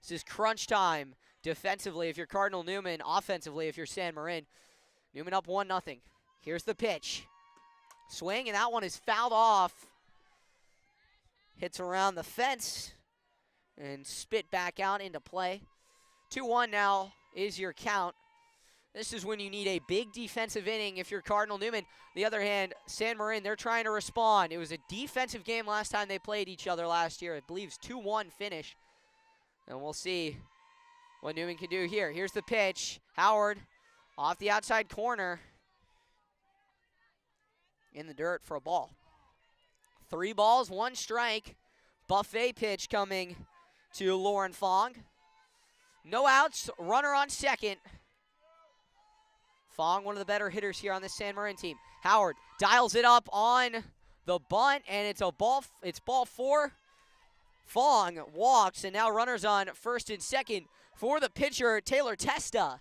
This is crunch time defensively if you're Cardinal Newman, offensively if you're San Marin. Newman up 1-0. Here's the pitch. Swing, and that one is fouled off. Hits around the fence and spit back out into play. 2-1 now is your count. This is when you need a big defensive inning if you're Cardinal Newman. The other hand, San Marin, they're trying to respond. It was a defensive game last time they played each other last year. I believe it's 2-1 finish. And we'll see what Newman can do here. Here's the pitch. Howard off the outside corner. In the dirt for a ball. 3 balls, 1 strike. Buffet pitch coming to Lauren Fong. No outs, runner on second. Fong, one of the better hitters here on this San Marin team. Howard dials it up on the bunt, and it's ball 4. Fong walks, and now runners on first and second for the pitcher, Taylor Testa.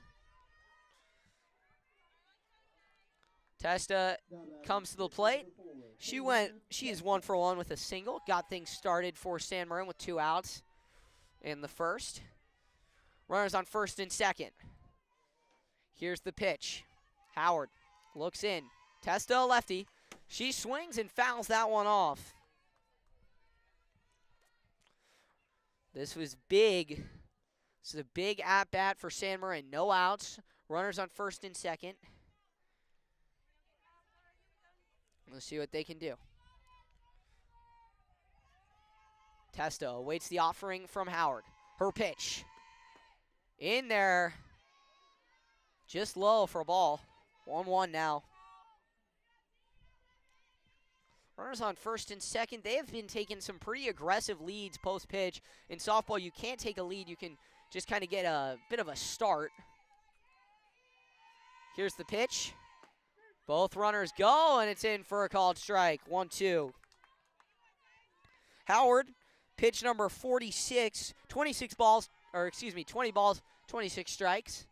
Testa comes to the plate. She is 1 for 1 with a single. Got things started for San Marin with 2 outs in the first. Runners on first and second. Here's the pitch. Howard looks in. Testa, a lefty. She swings and fouls that one off. This was big. This is a big at-bat for San Marin. No outs. Runners on first and second. Let's see what they can do. Testa awaits the offering from Howard. Her pitch. In there. Just low for a ball. 1-1 now. Runners on first and second. They have been taking some pretty aggressive leads post-pitch. In softball, you can't take a lead. You can just kind of get a bit of a start. Here's the pitch. Both runners go, and it's in for a called strike. 1-2. Howard, pitch number 46, 20 balls, 26 strikes.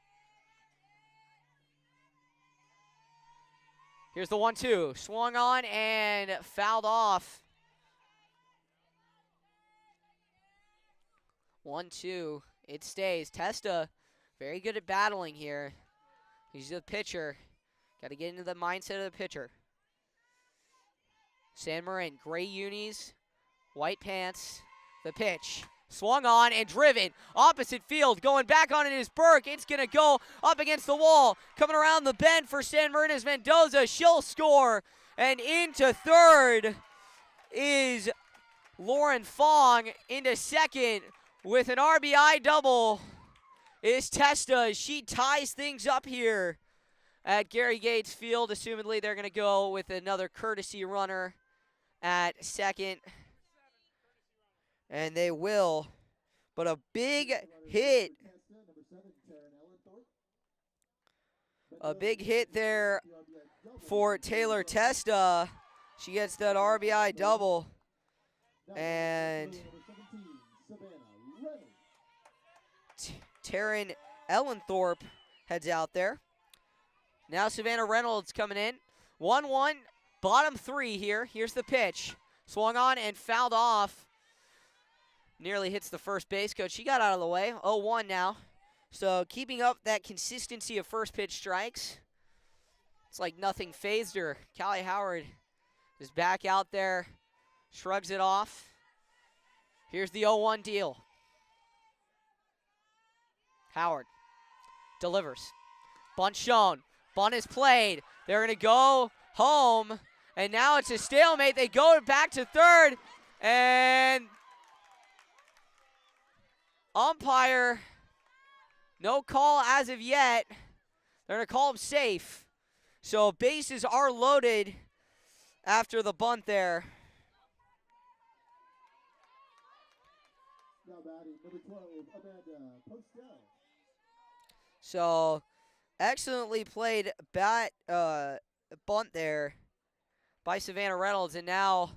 Here's the 1-2. Swung on and fouled off. 1-2. It stays. Testa, very good at battling here. He's the pitcher. Got to get into the mindset of the pitcher. San Marin, gray unis, white pants. The pitch. Swung on and driven. Opposite field. Going back on it is Burke. It's going to go up against the wall. Coming around the bend for San Marin is Mendoza. She'll score. And into third is Lauren Fong. Into second with an RBI double is Testa. She ties things up here at Gary Gates Field. Assumedly, they're going to go with another courtesy runner at second. And they will. But a big hit. A big hit there for Taylor Testa. She gets that RBI double. And Taryn Ellenthorpe heads out there. Now Savannah Reynolds coming in. 1-1, bottom 3 here. Here's the pitch. Swung on and fouled off. Nearly hits the first base coach. She got out of the way. 0-1 now. So keeping up that consistency of first pitch strikes. It's like nothing phased her. Callie Howard is back out there. Shrugs it off. Here's the 0-1 deal. Howard delivers. Bunt shown. Bunt is played. They're going to go home. And now it's a stalemate. They go back to third. And umpire, no call as of yet. They're going to call him safe. So bases are loaded after the bunt there. Now batting number 12, Amanda Postel. So excellently played bunt there by Savannah Reynolds. And now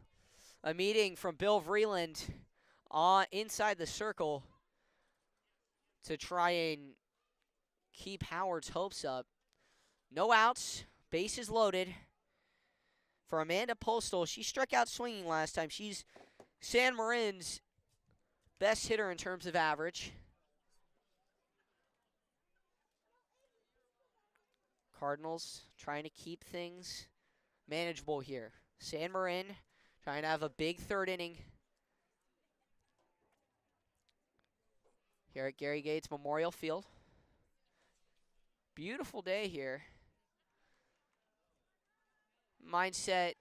a meeting from Bill Vreeland inside the circle to try and keep Howard's hopes up. No outs, bases loaded for Amanda Postel. She struck out swinging last time. She's San Marin's best hitter in terms of average. Cardinals trying to keep things manageable here. San Marin trying to have a big third inning here at Gary Gates Memorial Field. Beautiful day here. Mindset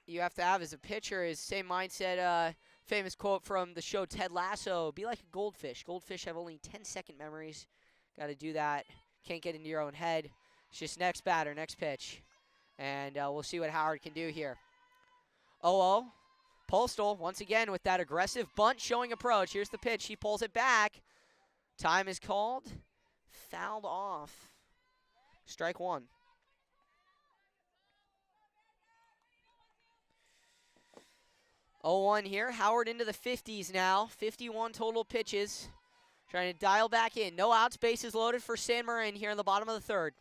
you have to have as a pitcher is same mindset, famous quote from the show Ted Lasso, be like a goldfish. Goldfish have only 10-second memories. Got to do that. Can't get into your own head. It's just next batter, next pitch. And we'll see what Howard can do here. 0-0. Postel once again with that aggressive bunt showing approach. Here's the pitch. He pulls it back. Time is called. Fouled off. Strike one. Oh, 1 here. Howard into the 50s now. 51 total pitches. Trying to dial back in. No outs. Bases loaded for San Marin here in the bottom of the third.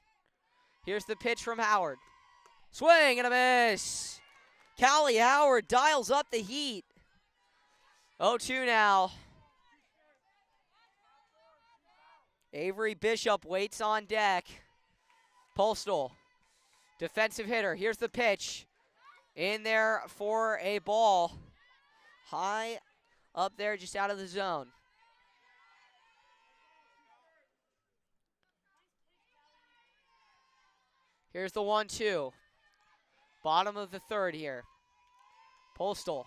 Here's the pitch from Howard. Swing and a miss. Callie Howard dials up the heat. 0-2 now. Avery Bishop waits on deck. Postel, defensive hitter. Here's the pitch. In there for a ball. High up there, just out of the zone. Here's the 1-2. Bottom of the third here. Postel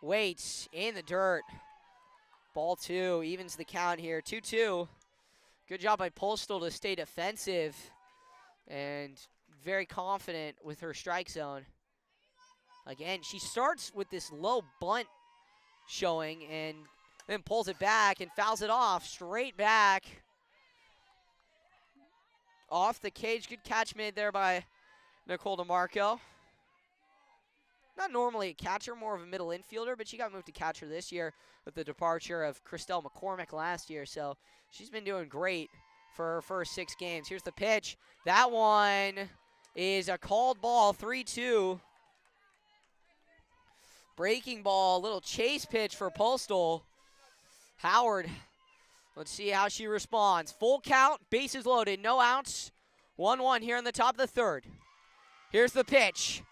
waits in the dirt. Ball 2 evens the count here. 2-2. Good job by Postel to stay defensive and very confident with her strike zone. Again, she starts with this low bunt showing and then pulls it back and fouls it off. Straight back. Off the cage. Good catch made there by Nicole DeMarco. Not normally a catcher, more of a middle infielder, but she got moved to catcher this year with the departure of Christelle McCormick last year. So she's been doing great for her first 6 games. Here's the pitch. That one is a called ball, 3-2. Breaking ball, little chase pitch for Postel. Howard, let's see how she responds. Full count, bases loaded, no outs. 1-1 here in the top of the third. Here's the pitch.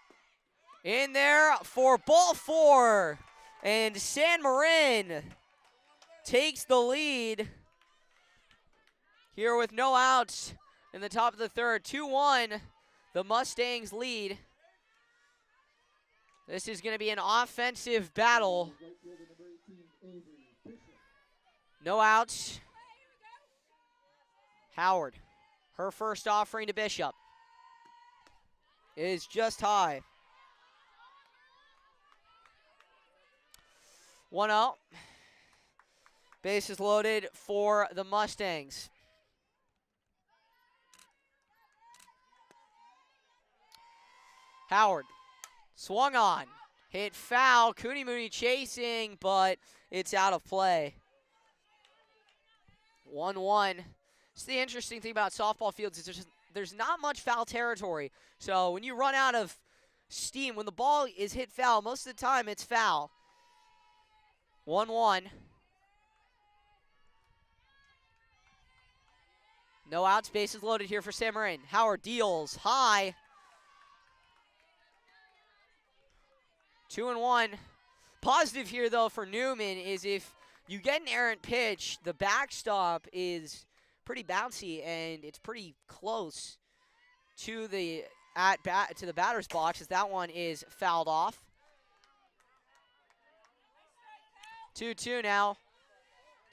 In there for ball 4. And San Marin takes the lead here with no outs in the top of the third. 2-1, the Mustangs lead. This is going to be an offensive battle. No outs. Howard, her first offering to Bishop is just high. 1-0. Bases loaded for the Mustangs. Howard swung on, hit foul. Cooney Mooney chasing, but it's out of play. 1-1. It's the interesting thing about softball fields is there's not much foul territory. So when you run out of steam, when the ball is hit foul, most of the time it's foul. 1-1. No outs, bases loaded here for San Marin. Howard deals high. 2-1. Positive here, though, for Newman is if you get an errant pitch, the backstop is pretty bouncy and it's pretty close to the batter's box as that one is fouled off. 2-2 now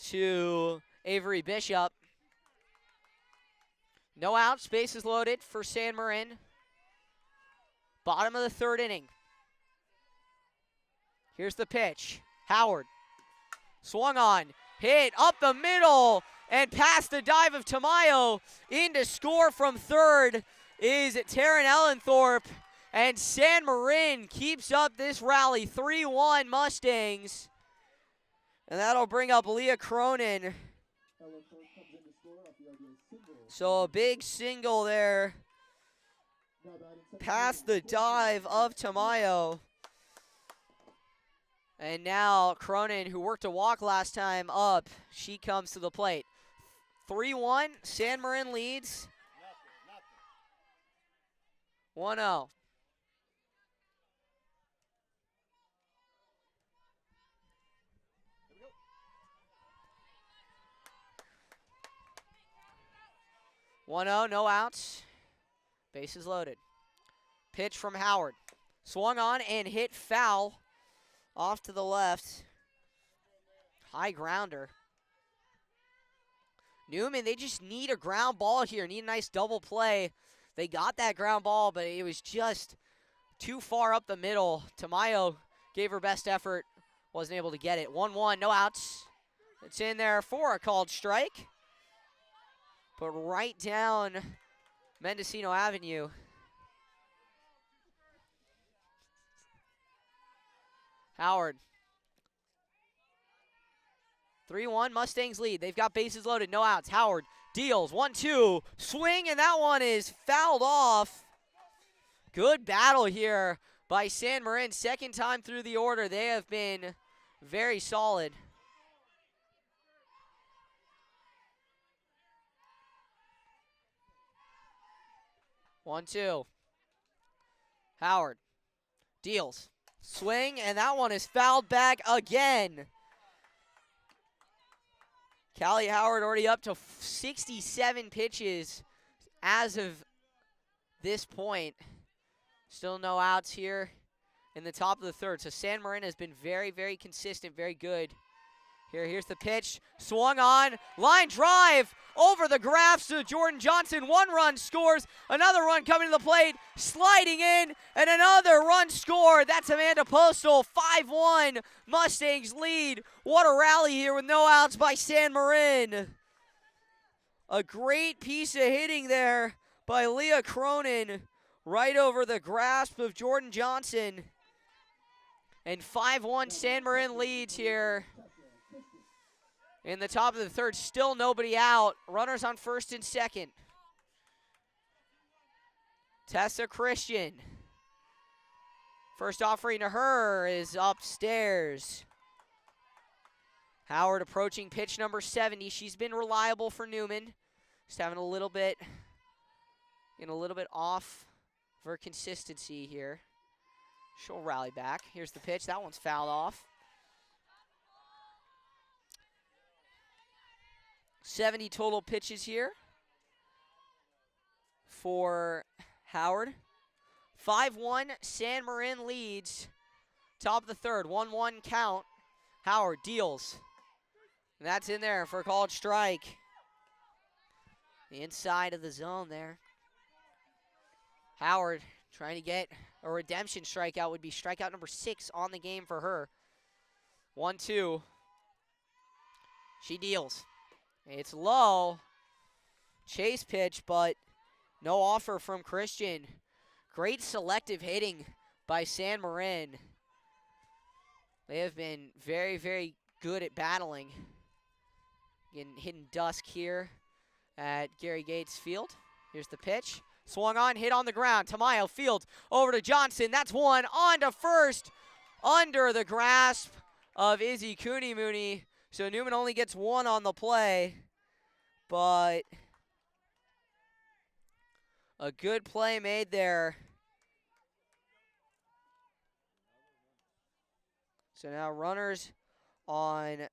to Avery Bishop. No outs, bases loaded for San Marin. Bottom of the third inning. Here's the pitch. Howard. Swung on. Hit up the middle and past the dive of Tamayo. In to score from third is Taryn Ellenthorpe. And San Marin keeps up this rally. 3-1 Mustangs. And that'll bring up Leah Cronin. So a big single there. Past the dive of Tamayo. And now Cronin, who worked a walk last time up, she comes to the plate. 3-1, San Marin leads. 1-0. No outs. Bases loaded. Pitch from Howard. Swung on and hit foul. Off to the left. High grounder. Newman, they just need a ground ball here. Need a nice double play. They got that ground ball, but it was just too far up the middle. Tamayo gave her best effort. Wasn't able to get it. 1-1, no outs. It's in there for a called strike. But right down Mendocino Avenue. Howard. 3-1, Mustangs lead. They've got bases loaded, no outs. Howard deals, 1-2, swing, and that one is fouled off. Good battle here by San Marin. Second time through the order. They have been very solid. One, two. Howard deals. Swing, and that one is fouled back again. Callie Howard already up to 67 pitches as of this point. Still no outs here in the top of the third. So San Marin has been very, very consistent, very good. Here's the pitch. Swung on. Line drive over the graphs to Jordan Johnson. 1 run scores. Another run coming to the plate. Sliding in. And another run scored. That's Amanda Postal. 5-1. Mustangs lead. What a rally here with no outs by San Marin. A great piece of hitting there by Leah Cronin. Right over the grasp of Jordan Johnson. And 5-1 San Marin leads here. In the top of the third, still nobody out. Runners on first and second. Tessa Christian. First offering to her is upstairs. Howard approaching pitch number 70. She's been reliable for Newman. Just having a little bit off of her consistency here. She'll rally back. Here's the pitch. That one's fouled off. 70 total pitches here for Howard. 5-1, San Marin leads. Top of the third, 1-1 count. Howard deals. And that's in there for a called strike. The inside of the zone there. Howard trying to get a redemption strikeout. Would be strikeout number 6 on the game for her. 1-2. She deals. It's low. Chase pitch, but no offer from Christian. Great selective hitting by San Marin. They have been very, very good at battling. Getting hidden dusk here at Gary Gates Field. Here's the pitch. Swung on, hit on the ground. Tamayo field over to Johnson. That's one on to first, under the grasp of Izzy Cooney-Mooney. So Newman only gets one on the play, but a good play made there. So now runners on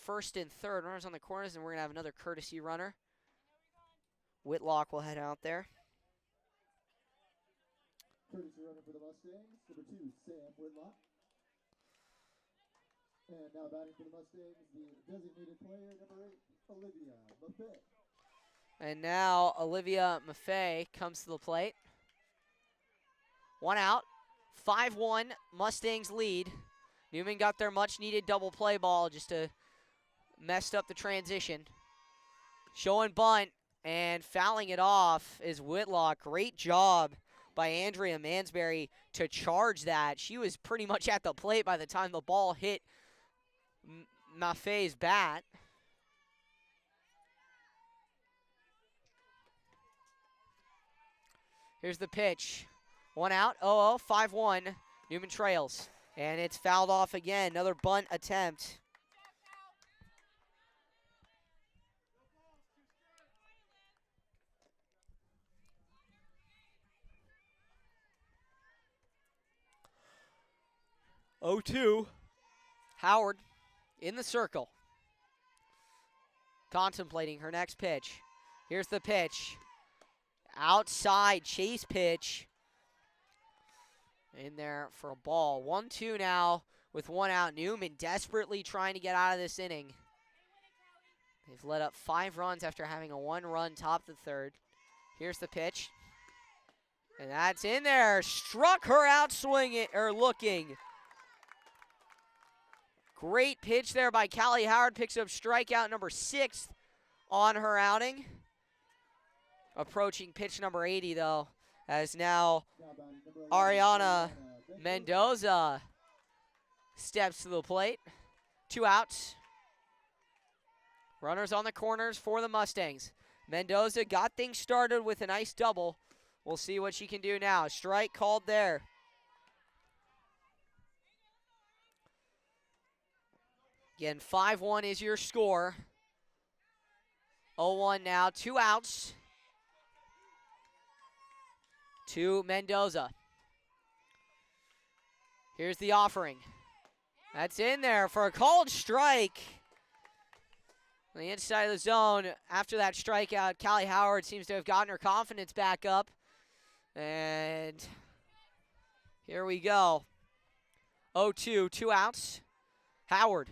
first and third. Runners on the corners, and we're going to have another courtesy runner. Whitlock will head out there. Courtesy runner for the Mustangs, number 2, Sam Whitlock. And now batting for the Mustangs, the designated player, number 8, Olivia Maffei. And now Olivia Maffei comes to the plate. One out, 5-1, Mustangs lead. Newman got their much-needed double play ball just to messed up the transition. Showing bunt and fouling it off is Whitlock. Great job by Andrea Mansberry to charge that. She was pretty much at the plate by the time the ball hit Maffei's bat. Here's the pitch. One out, 0-0, 5-1. Newman trails. And it's fouled off again. Another bunt attempt. Oh, 2. Howard in the circle. Contemplating her next pitch. Here's the pitch. Outside chase pitch. In there for a ball. 1-2 now with one out. Newman desperately trying to get out of this inning. They've let up 5 runs after having a 1-run top the third. Here's the pitch. And that's in there. Struck her out swinging or looking. Great pitch there by Callie Howard. Picks up strikeout number 6 on her outing. Approaching pitch number 80 though, as now Ariana Mendoza steps to the plate. 2 outs. Runners on the corners for the Mustangs. Mendoza got things started with a nice double. We'll see what she can do now. Strike called there. Again, 5-1 is your score. 0-1 now, 2 outs to Mendoza. Here's the offering. That's in there for a called strike. On the inside of the zone, after that strikeout, Callie Howard seems to have gotten her confidence back up. And here we go. 0-2, 2 outs. Howard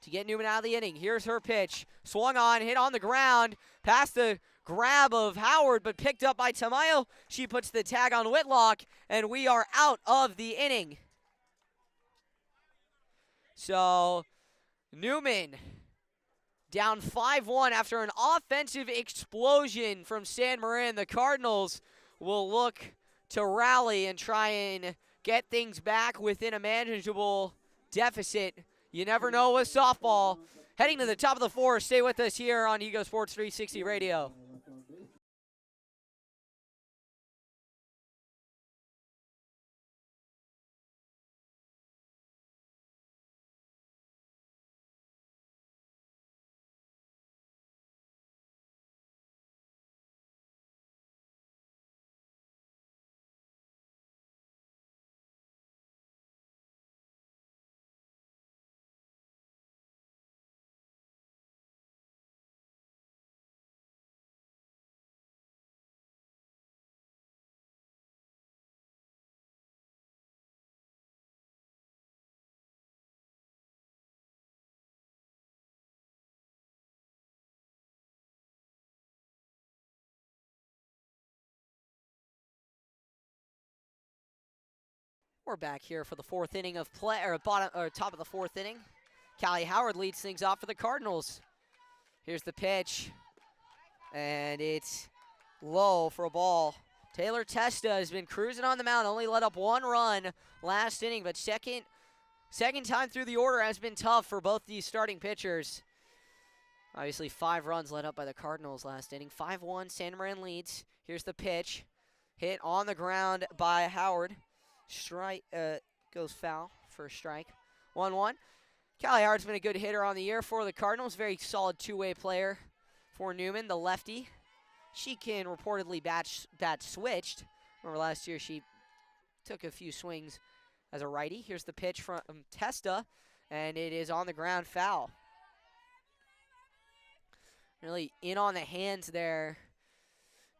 to get Newman out of the inning. Here's her pitch. Swung on, hit on the ground, past the grab of Howard, but picked up by Tamayo. She puts the tag on Whitlock, and we are out of the inning. So, Newman down 5-1 after an offensive explosion from San Marin. The Cardinals will look to rally and try and get things back within a manageable deficit. You never know with softball. Heading to the top of the 4th. Stay with us here on Hugo Sports 360 Radio. We're back here for the 4th inning of play, or top of the 4th inning. Callie Howard leads things off for the Cardinals. Here's the pitch, and it's low for a ball. Taylor Testa has been cruising on the mound, only let up 1 run last inning, but second Second time through the order has been tough for both these starting pitchers. Obviously, 5 runs led up by the Cardinals last inning. 5-1, San Marin leads. Here's the pitch. Hit on the ground by Howard. Strike goes foul for a strike. 1-1. Callie Howard's been a good hitter on the year for the Cardinals. Very solid two-way player for Newman, the lefty. She can reportedly bat switched. Remember last year she took a few swings as a righty. Here's the pitch from Testa, and it is on the ground, foul. Really in on the hands there.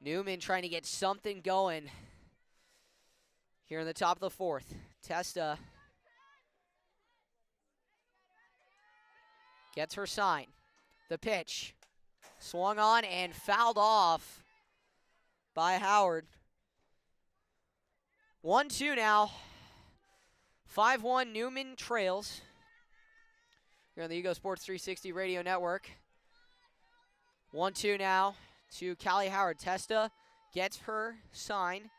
Newman trying to get something going here in the top of the 4th. Testa gets her sign. The pitch swung on and fouled off by Howard. 1-2 now. 5-1 Newman trails. Here on the Hugo Sports 360 Radio Network. 1-2 now to Callie Howard. Testa gets her sign.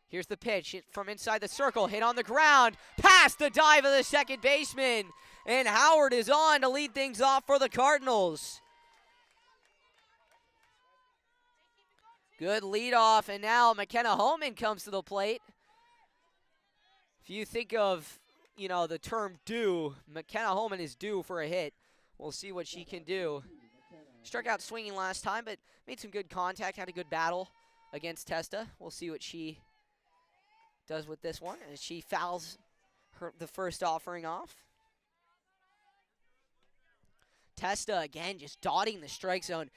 Here's the pitch hit from inside the circle. Hit on the ground. Past the dive of the second baseman. And Howard is on to lead things off for the Cardinals. Good leadoff. And now McKenna Holman comes to the plate. If you think of, the term due, McKenna Holman is due for a hit. We'll see what she can do. Struck out swinging last time, but made some good contact, had a good battle against Testa. We'll see what she does with this one as she fouls the first offering off. Testa, again, just dotting the strike zone.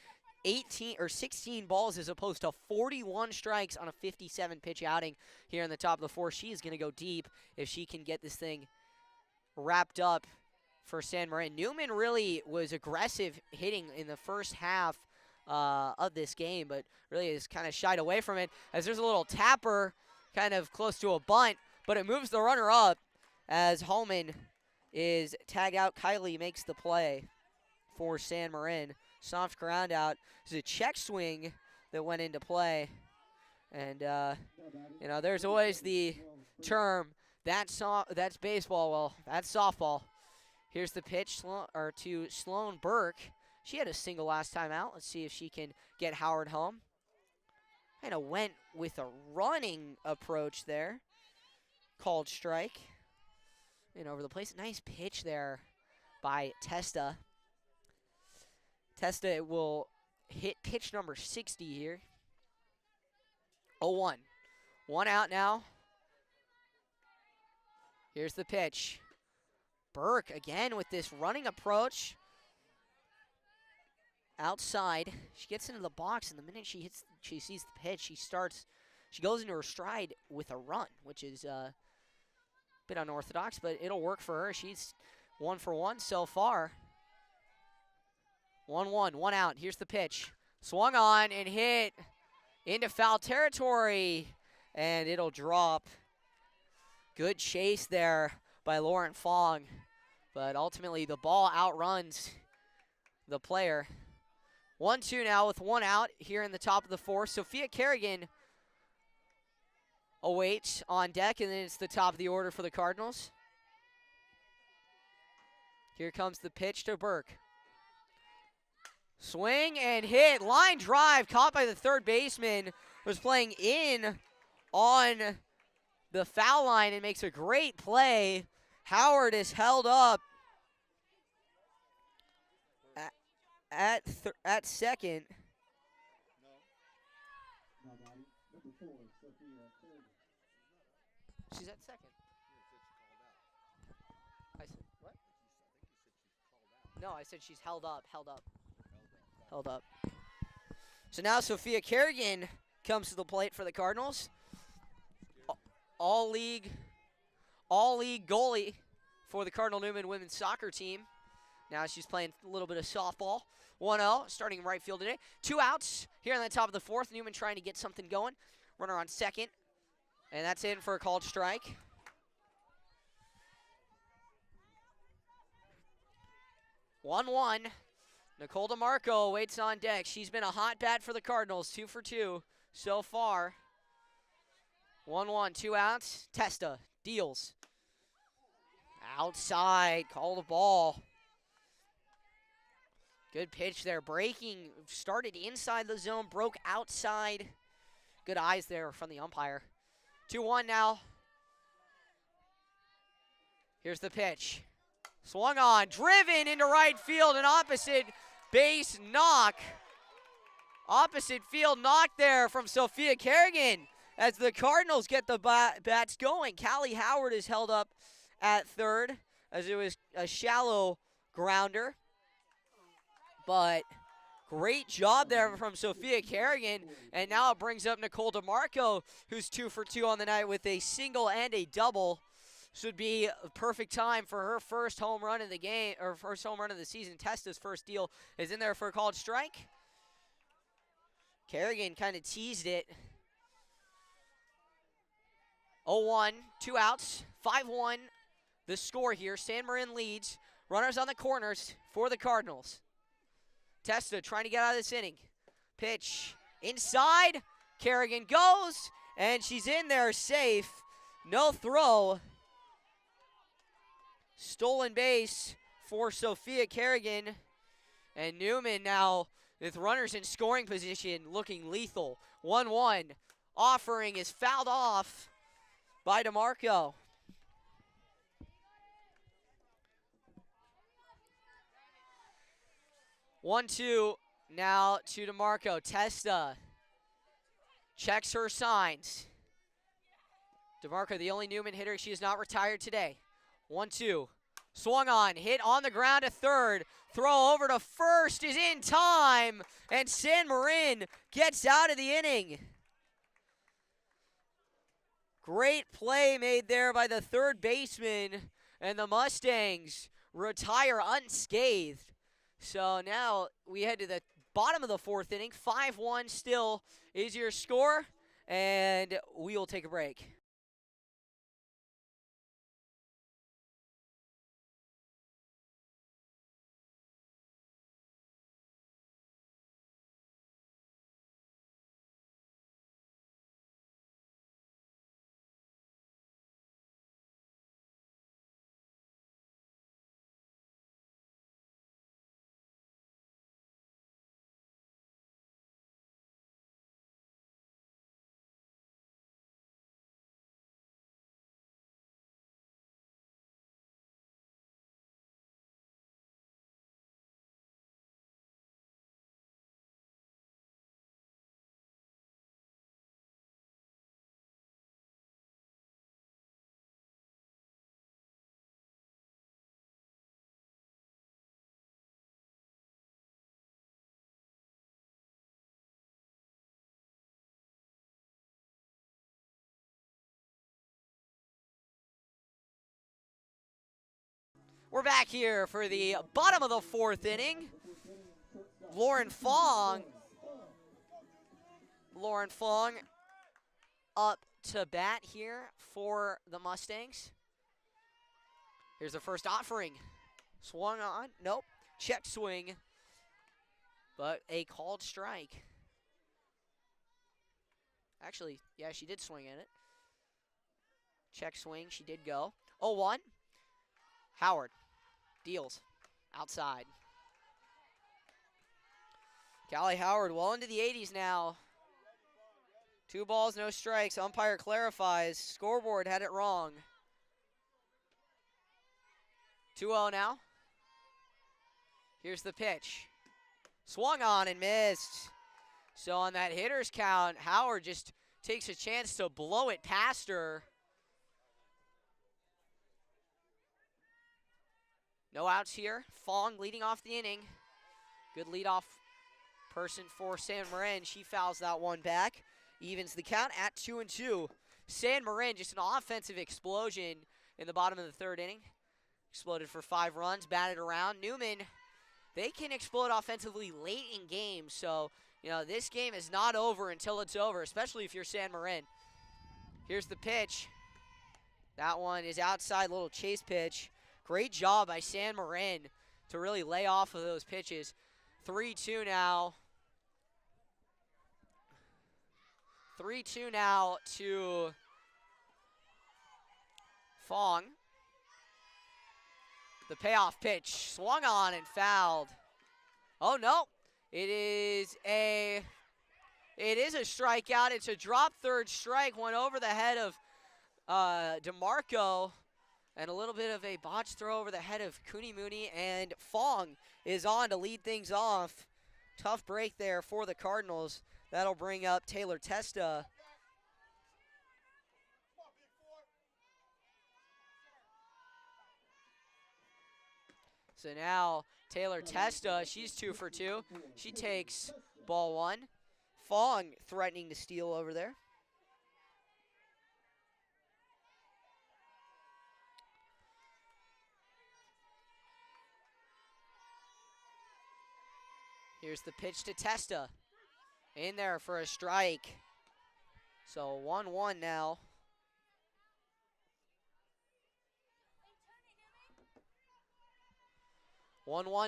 16 balls as opposed to 41 strikes on a 57-pitch outing here in the top of the 4th. She is going to go deep if she can get this thing wrapped up for San Marin. Newman really was aggressive hitting in the first half of this game, but really has kind of shied away from it as there's a little tapper kind of close to a bunt, but it moves the runner up as Holman is tagged out. Kylie makes the play for San Marin. Soft ground out. This is a check swing that went into play. And, there's always the term, that's baseball. Well, that's softball. Here's the pitch to Sloan Burke. She had a single last time out. Let's see if she can get Howard home. Kind of went with a running approach there. Called strike. And over the place. Nice pitch there by Testa. Testa will hit pitch number 60 here. 0-1. 1 out now. Here's the pitch. Burke again with this running approach. Outside. She gets into the box, and the minute she sees the pitch, she goes into her stride with a run, which is a bit unorthodox, but it'll work for her. She's 1 for 1 so far. 1-1, 1 out. Here's the pitch. Swung on and hit into foul territory, and it'll drop. Good chase there by Lauren Fong, but ultimately the ball outruns the player. 1-2 now with 1 out here in the top of the 4th. Sophia Kerrigan awaits on deck, and then it's the top of the order for the Cardinals. Here comes the pitch to Burke. Swing and hit. Line drive caught by the third baseman. Was playing in on the foul line and makes a great play. Howard is held up at second. She's at second. I said, what? No, I said she's held up. So now Sophia Kerrigan comes to the plate for the Cardinals. All-league goalie for the Cardinal Newman women's soccer team. Now she's playing a little bit of softball. 1-0, starting right field today. 2 outs here on the top of the 4th. Newman trying to get something going. Runner on second. And that's in for a called strike. One. Nicole DeMarco waits on deck. She's been a hot bat for the Cardinals. 2 for 2 so far. 1-1, 2 outs. Testa deals. Outside, call the ball. Good pitch there. Breaking, started inside the zone, broke outside. Good eyes there from the umpire. 2-1 now. Here's the pitch. Swung on, driven into right field, an opposite base knock. Opposite field knock there from Sophia Kerrigan as the Cardinals get the bats going. Callie Howard is held up at third as it was a shallow grounder. But great job there from Sophia Kerrigan. And now it brings up Nicole DeMarco, who's 2 for 2 on the night with a single and a double. Should be a perfect time for her first home run of the game, or first home run of the season. Testa's first deal is in there for a called strike. Kerrigan kind of teased it. 0-1, 2 outs, 5-1 the score here. San Marin leads. Runners on the corners for the Cardinals. Testa trying to get out of this inning. Pitch inside. Kerrigan goes, and she's in there safe. No throw. Stolen base for Sophia Kerrigan. And Newman now with runners in scoring position looking lethal. 1-1. Offering is fouled off by DeMarco. One-two now to DeMarco. Testa checks her signs. DeMarco, the only Newman hitter. She is not retired today. 1-2. Swung on, hit on the ground to third. Throw over to first is in time. And San Marin gets out of the inning. Great play made there by the third baseman. And the Mustangs retire unscathed. So now we head to the bottom of the fourth inning. 5-1 still is your score. And we will take a break. We're back here for the bottom of the fourth inning. Lauren Fong up to bat here for the Mustangs. Here's the first offering. Swung on. Nope. Check swing. But a called strike. Actually, yeah, she did swing at it. Check swing. She did go. 0-1. Howard deals outside. Callie Howard well into the 80s now. 2 balls, no strikes. Umpire clarifies. Scoreboard had it wrong. 2-0 now. Here's the pitch. Swung on and missed. So on that hitter's count, Howard just takes a chance to blow it past her. No outs here. Fong leading off the inning. Good leadoff person for San Marin. She fouls that one back. Evens the count at 2-2. San Marin, just an offensive explosion in the bottom of the third inning. Exploded for 5 runs, batted around. Newman, they can explode offensively late in games. So, you know, this game is not over until it's over, especially if you're San Marin. Here's the pitch. That one is outside, little chase pitch. Great job by San Marin to really lay off of those pitches. 3-2 now. 3-2 now to Fong. The payoff pitch, swung on and fouled. Oh no, it is a strikeout. It's a drop third strike, went over the head of DeMarco, and a little bit of a botch throw over the head of Cooney Mooney, and Fong is on to lead things off. Tough break there for the Cardinals. That'll bring up Taylor Testa. So now Taylor Testa, she's 2 for 2. She takes ball 1. Fong threatening to steal over there. Here's the pitch to Testa. In there for a strike. So 1-1 now.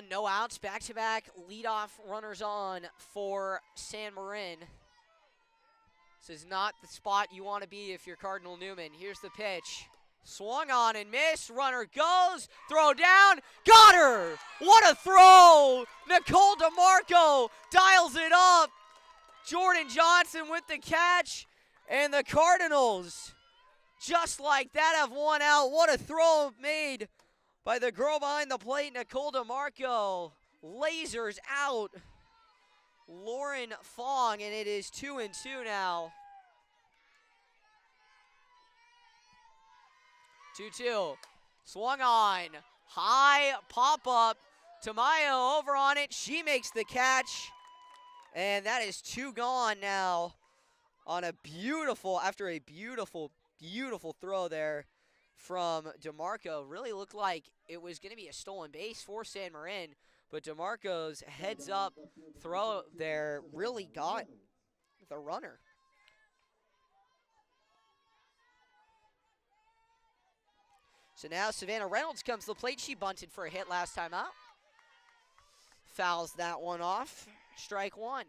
No outs, back-to-back leadoff runners on for San Marin. This is not the spot you want to be if you're Cardinal Newman. Here's the pitch. Swung on and missed. Runner goes. Throw down. Got her! What a throw! Nicole DeMarco dials it up. Jordan Johnson with the catch. And the Cardinals, just like that, have one out. What a throw made by the girl behind the plate, Nicole DeMarco. Lasers out Lauren Fong, and it is 2-2 now. 2-2. Swung on. High pop-up. Tamayo over on it. She makes the catch. And that is 2 gone now on a beautiful, after a beautiful throw there from DeMarco. Really looked like it was going to be a stolen base for San Marin, but DeMarco's heads-up throw there really got the runner. So now Savannah Reynolds comes to the plate. She bunted for a hit last time out. Fouls that one off. Strike 1.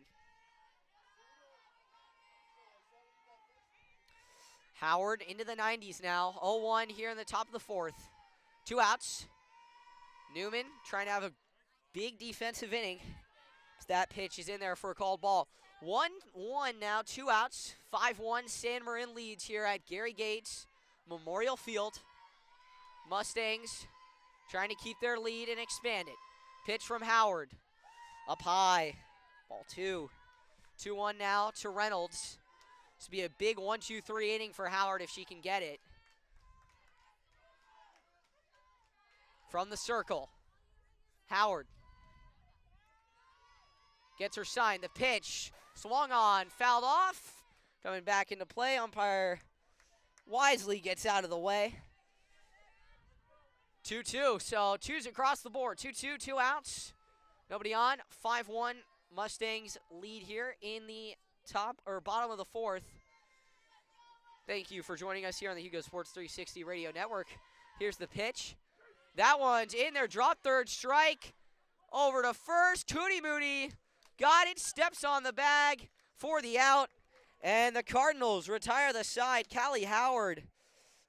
Howard into the 90s now. 0-1 here in the top of the 4th. 2 outs. Newman trying to have a big defensive inning. That pitch is in there for a called ball. 1-1 now, 2 outs. 5-1 San Marin leads here at Gary Gates Memorial Field. Mustangs trying to keep their lead and expand it. Pitch from Howard. Up high. Ball 2. 2-1 now to Reynolds. This will be a big 1-2-3 inning for Howard if she can get it. From the circle. Howard gets her sign. The pitch swung on, fouled off. Coming back into play. Umpire wisely gets out of the way. 2-2. So 2's across the board. 2-2, 2 outs. Nobody on. 5-1 Mustangs lead here in the top or bottom of the 4th. Thank you for joining us here on the Hugo Sports 360 Radio Network. Here's the pitch. That one's in there. Drop third strike. Over to first. Cooney Mooney got it. Steps on the bag for the out. And the Cardinals retire the side. Callie Howard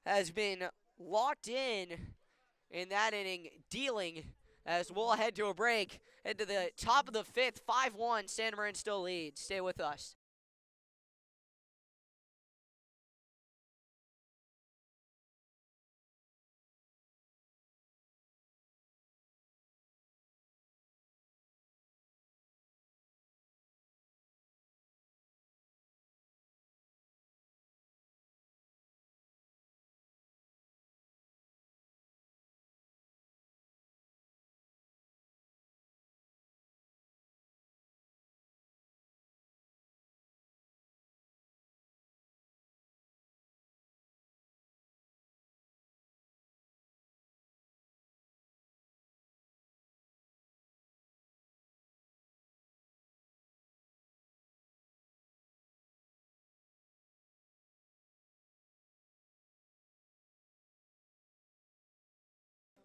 has been locked in that inning, dealing as we'll head to a break. Head to the top of the 5th. 5-1. San Marin still leads. Stay with us.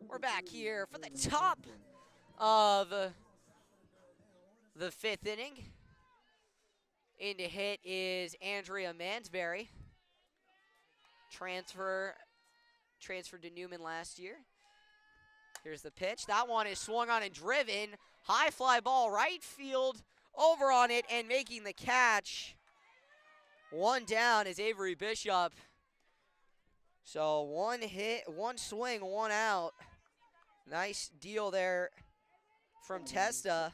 We're back here for the top of the 5th inning. In to hit is Andrea Mansberry. Transferred to Newman last year. Here's the pitch. That one is swung on and driven. High fly ball, right field, over on it and making the catch. One down is Avery Bishop. So one hit, one swing, one out. Nice deal there from Testa.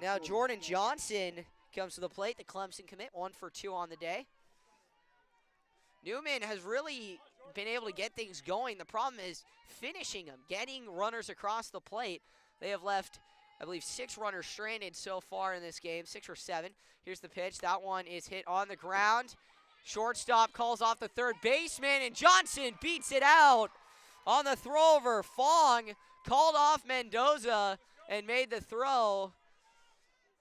Now Jordan Johnson comes to the plate, the Clemson commit, 1 for 2 on the day. Newman has really been able to get things going. The problem is finishing them, getting runners across the plate. They have left, I believe, 6 runners stranded so far in this game, 6 or 7. Here's the pitch. That one is hit on the ground. Shortstop calls off the third baseman, and Johnson beats it out on the throw over. Fong called off Mendoza and made the throw.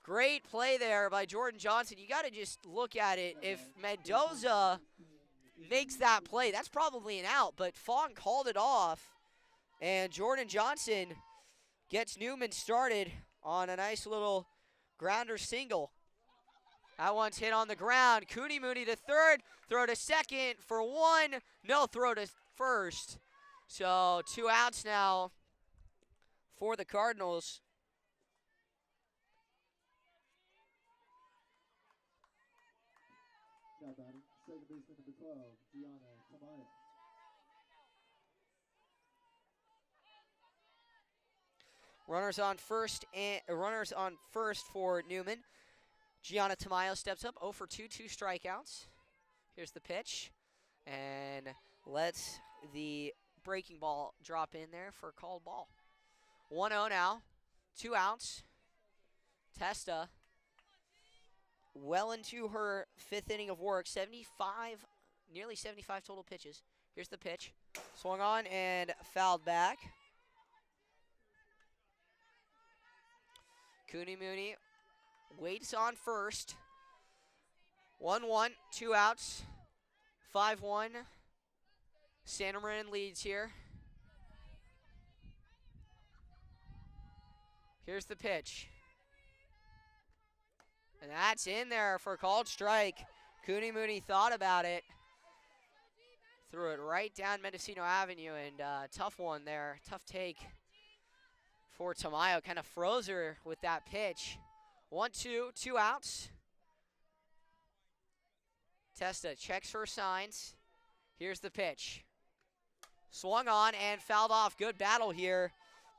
Great play there by Jordan Johnson. You got to just look at it. If Mendoza makes that play, that's probably an out, but Fong called it off, and Jordan Johnson gets Newman started on a nice little grounder single. That one's hit on the ground. Cooney Mooney to third, throw to second for 1, no throw to first. So 2 outs now for the Cardinals. Now batting, second baseman number 12, Gianna Tamaya. Runners on first for Newman. Gianna Tamayo steps up, 0 for 2, 2 strikeouts. Here's the pitch, and lets the breaking ball drop in there for a called ball. 1-0 now, 2 outs. Testa well into her 5th inning of work, 75, nearly 75 total pitches. Here's the pitch, swung on and fouled back. Cooney Mooney waits on first. 1-1, 2 outs, 5-1. Santa Marin leads here. Here's the pitch. And that's in there for a called strike. Cooney Mooney thought about it. Threw it right down Mendocino Avenue, and tough one there. Tough take for Tamayo. Kind of froze her with that pitch. 1-2, 2 outs. Testa checks her signs. Here's the pitch. Swung on and fouled off. Good battle here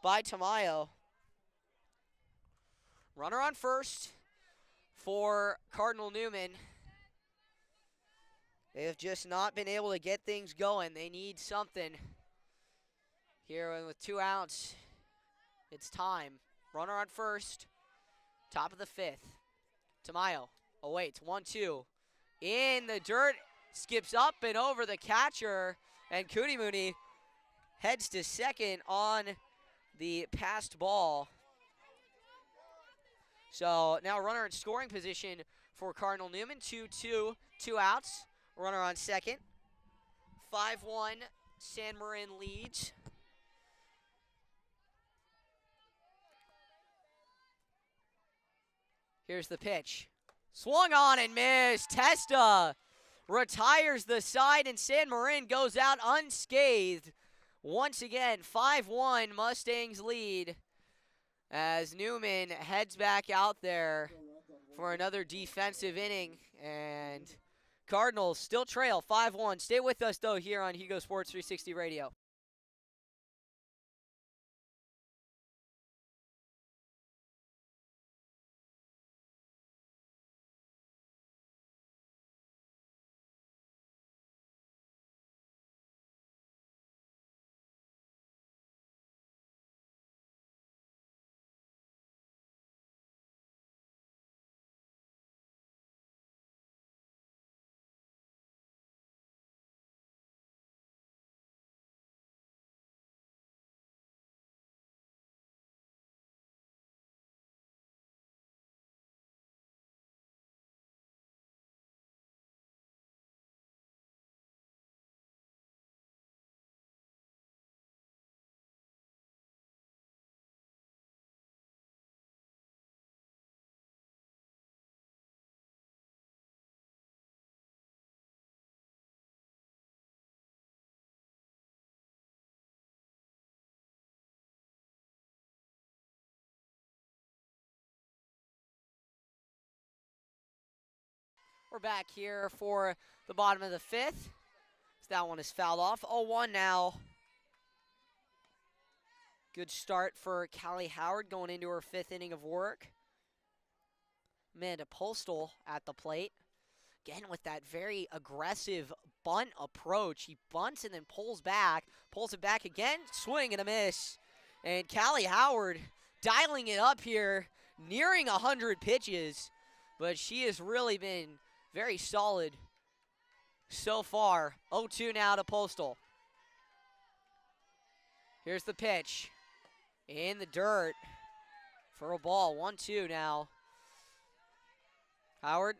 by Tamayo. Runner on first for Cardinal Newman. They have just not been able to get things going. They need something here, and with 2 outs, it's time. Runner on first, top of the 5th. Tamayo awaits, 1-2. In the dirt, skips up and over the catcher, and Cooney Mooney heads to second on the passed ball. So now runner in scoring position for Cardinal Newman, 2-2, 2 outs. Runner on second. 5-1, San Marin leads. Here's the pitch. Swung on and missed. Testa retires the side, and San Marin goes out unscathed. Once again, 5-1, Mustangs lead as Newman heads back out there for another defensive inning, and Cardinals still trail 5-1. Stay with us, though, here on Hugo Sports 360 Radio. We're back here for the bottom of the 5th. So that one is fouled off. 0-1 now. Good start for Callie Howard going into her 5th inning of work. Amanda Postal at the plate. Again, with that very aggressive bunt approach. He bunts and then pulls it back again, swing and a miss. And Callie Howard dialing it up here, nearing 100 pitches, but she has really been very solid so far. 0-2 now to Postal. Here's the pitch. In the dirt for a ball. 1-2 now. Howard.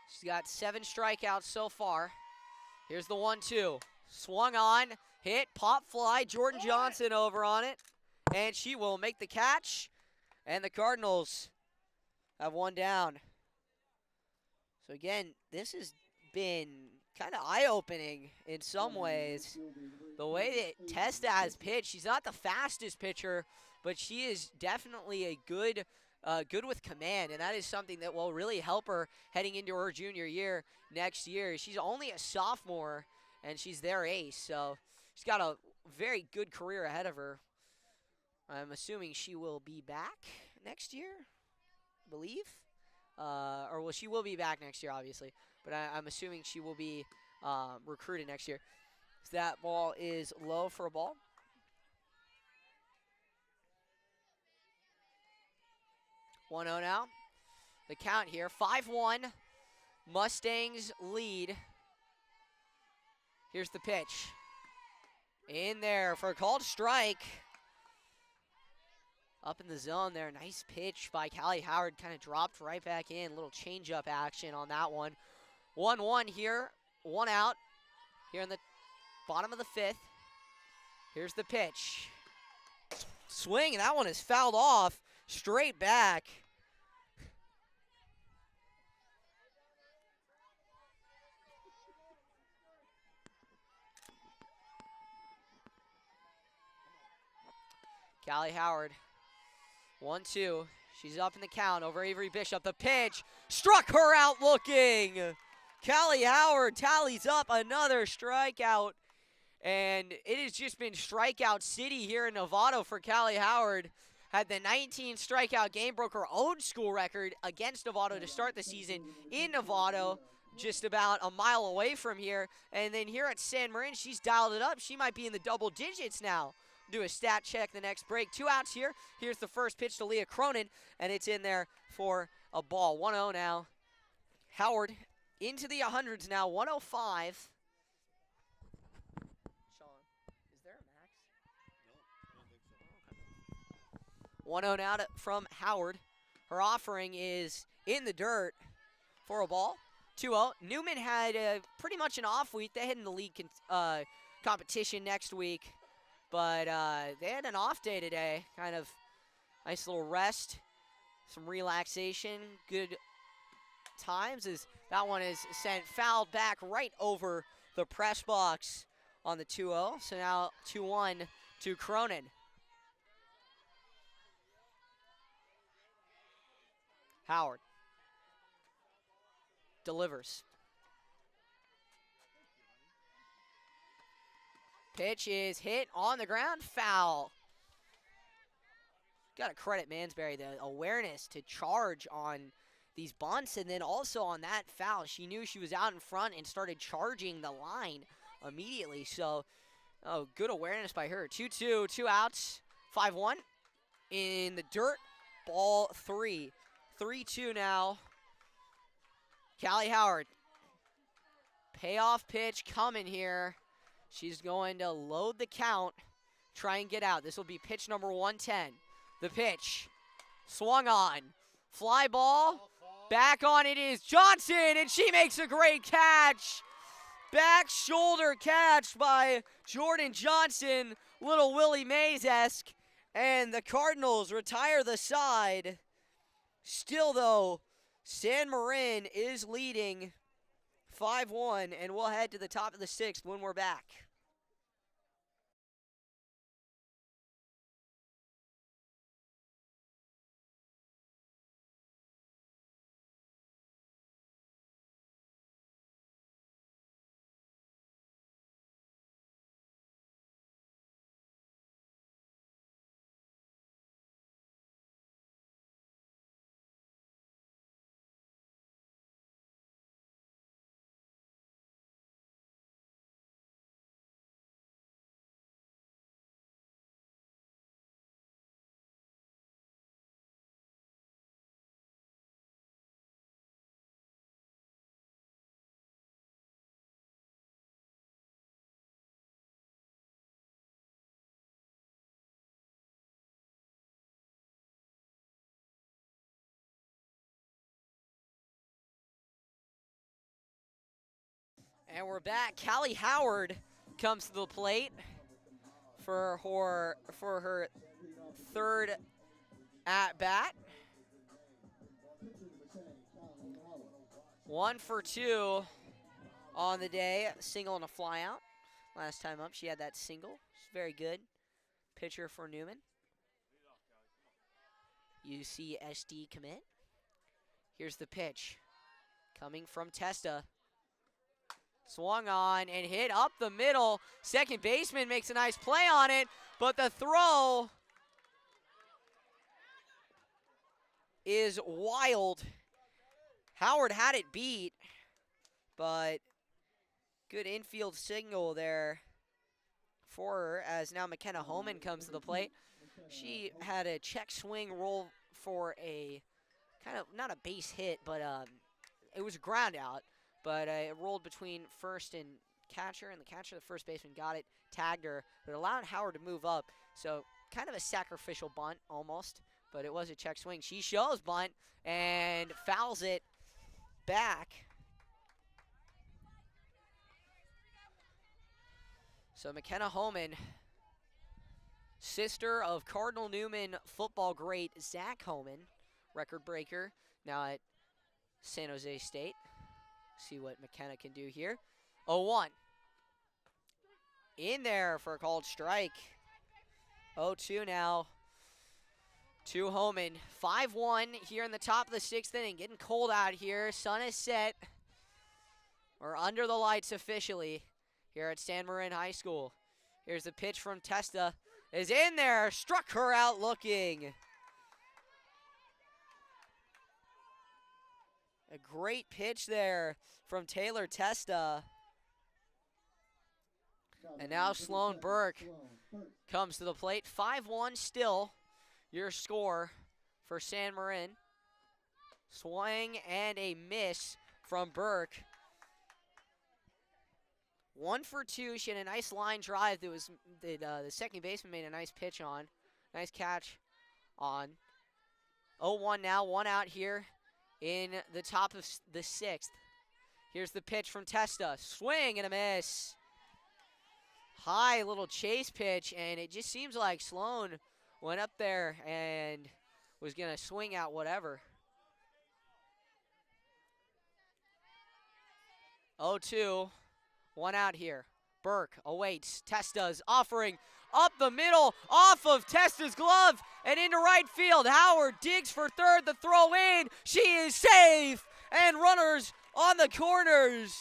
She's got 7 strikeouts so far. Here's the 1-2. Swung on, hit, pop fly. Jordan Johnson over on it. And she will make the catch. And the Cardinals have one down. So again, this has been kind of eye-opening in some ways. The way that Testa has pitched, she's not the fastest pitcher, but she is definitely a good with command, and that is something that will really help her heading into her junior year next year. She's only a sophomore, and she's their ace, so she's got a very good career ahead of her. I'm assuming she will be back next year, I believe. She will be back next year, obviously, but I'm assuming she will be recruited next year. So that ball is low for a ball. 1-0 now. The count here, 5-1. Mustangs lead. Here's the pitch. In there for a called strike. Up in the zone there. Nice pitch by Callie Howard. Kind of dropped right back in. Little change-up action on that one. 1-1 here. 1 out here in the bottom of the 5th. Here's the pitch. Swing, and that one is fouled off. Straight back. Callie Howard. 1-2. She's up in the count over Avery Bishop. The pitch struck her out looking. Callie Howard tallies up another strikeout. And it has just been strikeout city here in Novato for Callie Howard. Had the 19 strikeout game, broke her old school record against Novato to start the season in Novato, just about a mile away from here. And then here at San Marin, she's dialed it up. She might be in the double digits now. Do a stat check the next break. 2 outs here. Here's the first pitch to Leah Cronin, and it's in there for a ball. 1-0 now. Howard into the 100s now. 105. 1-0 now from Howard. Her offering is in the dirt for a ball. 2-0. Newman had pretty much an off week. They head in the league competition next week. But they had an off day today. Kind of nice little rest, some relaxation, good times. As that one is sent fouled back right over the press box on the 2-0. So now 2-1 to Cronin. Howard delivers. Pitch is hit on the ground, foul. Got to credit Mansberry, the awareness to charge on these bunts, and then also on that foul. She knew she was out in front and started charging the line immediately. So, good awareness by her. 2-2, 2 outs, 5-1 in the dirt. Ball 3. 3-2 now. Callie Howard. Payoff pitch coming here. She's going to load the count, try and get out. This will be pitch number 110. The pitch. Swung on. Fly ball. Back on it is Johnson, and she makes a great catch. Back shoulder catch by Jordan Johnson. Little Willie Mays-esque. And the Cardinals retire the side. Still, though, San Marin is leading 5-1, and we'll head to the top of the 6th when we're back. And we're back. Callie Howard comes to the plate for her third at bat. 1 for 2 on the day, single and a flyout. Last time up, she had that single. She's very good pitcher for Newman. UCSD commit. Here's the pitch coming from Testa. Swung on and hit up the middle. Second baseman makes a nice play on it, but the throw is wild. Howard had it beat, but good infield signal there for her as now McKenna Homan comes to the plate. She had a check swing roll for a kind of, not a base hit, but it was a ground out, but it rolled between first and catcher, and the catcher, the first baseman, got it, tagged her, but allowed Howard to move up. So kind of a sacrificial bunt almost, but it was a check swing. She shows bunt and fouls it back. So McKenna Homan, sister of Cardinal Newman football great Zach Homan, record breaker, now at San Jose State. See what McKenna can do here. 0-1. In there for a called strike. 0-2 now to Homan. 5-1 here in the top of the 6th inning. Getting cold out here. Sun is set. We're under the lights officially here at San Marin High School. Here's the pitch from Testa. Is in there. Struck her out looking. A great pitch there from Taylor Testa. And now Sloan Burke comes to the plate. 5-1 still your score for San Marin. Swing and a miss from Burke. 1 for 2. She had a nice line drive that the second baseman made a nice pitch on. Nice catch on. 0-1 now, 1 out here in the top of the 6th. Here's the pitch from Testa. Swing and a miss. High little chase pitch, and it just seems like Sloan went up there and was going to swing out whatever. 0-2. 1 out here. Burke awaits. Testa's offering up the middle, off of Testa's glove, and into right field. Howard digs for third, the throw in. She is safe, and runners on the corners.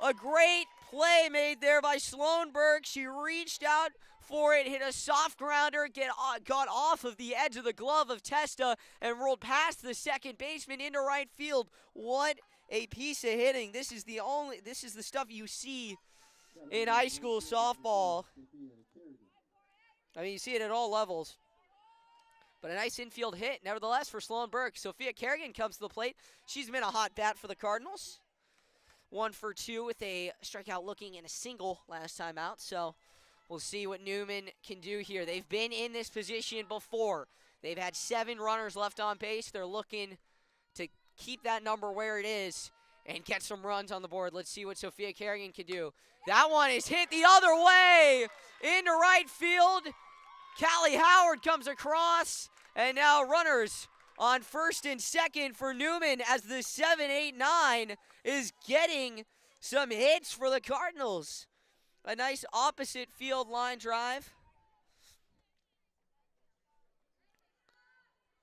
A great play made there by Sloan Burke. She reached out for it, hit a soft grounder, got off of the edge of the glove of Testa, and rolled past the second baseman into right field. What a piece of hitting. This is the stuff you see in high school softball. I mean, you see it at all levels. But a nice infield hit, nevertheless, for Sloan Burke. Sophia Kerrigan comes to the plate. She's been a hot bat for the Cardinals. 1 for 2 with a strikeout looking and a single last time out. So we'll see what Newman can do here. They've been in this position before. They've had 7 runners left on base. They're looking to keep that number where it is and get some runs on the board. Let's see what Sophia Kerrigan can do. That one is hit the other way into right field. Callie Howard comes across, and now runners on first and second for Newman as the 7-8-9 is getting some hits for the Cardinals. A nice opposite field line drive.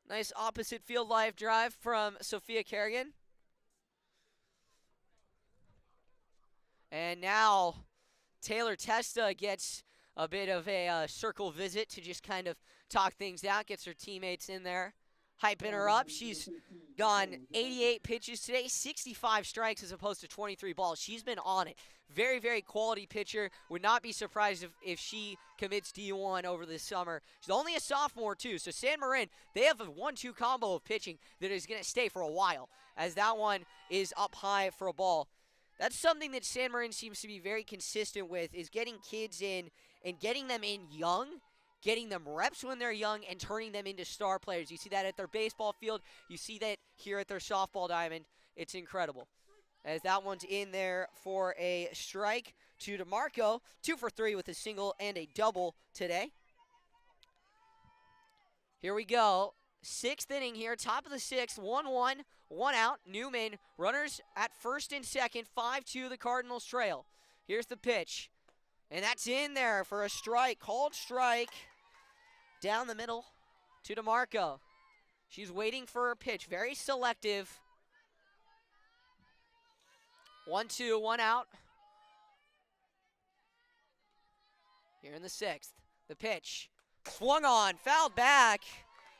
Nice opposite field live drive from Sophia Kerrigan. And now Taylor Testa gets a bit of a circle visit to just kind of talk things out, gets her teammates in there, hyping her up. She's gone 88 pitches today, 65 strikes as opposed to 23 balls. She's been on it. Very, very quality pitcher. Would not be surprised if she commits D1 over this summer. She's only a sophomore, too. So San Marin, they have a 1-2 combo of pitching that is going to stay for a while, as that one is up high for a ball. That's something that San Marin seems to be very consistent with, is getting kids in and getting them in young, getting them reps when they're young, and turning them into star players. You see that at their baseball field. You see that here at their softball diamond. It's incredible. as that one's in there for a strike to DeMarco. 2 for 3 with a single and a double today. Here we go. 6th inning here, top of the 6th, 1-1, 1 out. Newman, runners at first and second, 5-2 the Cardinals trail. Here's the pitch, and that's in there for a strike, called strike down the middle to DeMarco. She's waiting for her pitch, very selective. 1-2, 1 out. Here in the 6th, the pitch, swung on, fouled back.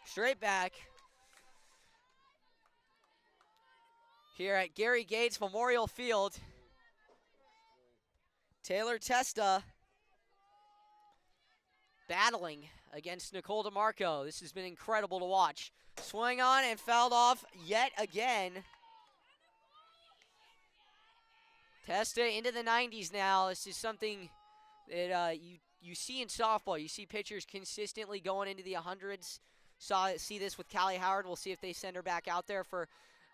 Straight back. Here at Gary Gates Memorial Field. Taylor Testa battling against Nicole DeMarco. This has been incredible to watch. Swung on and fouled off yet again. Testa into the 90s now. This is something that you see in softball. You see pitchers consistently going into the 100s. See this with Callie Howard. We'll see if they send her back out there for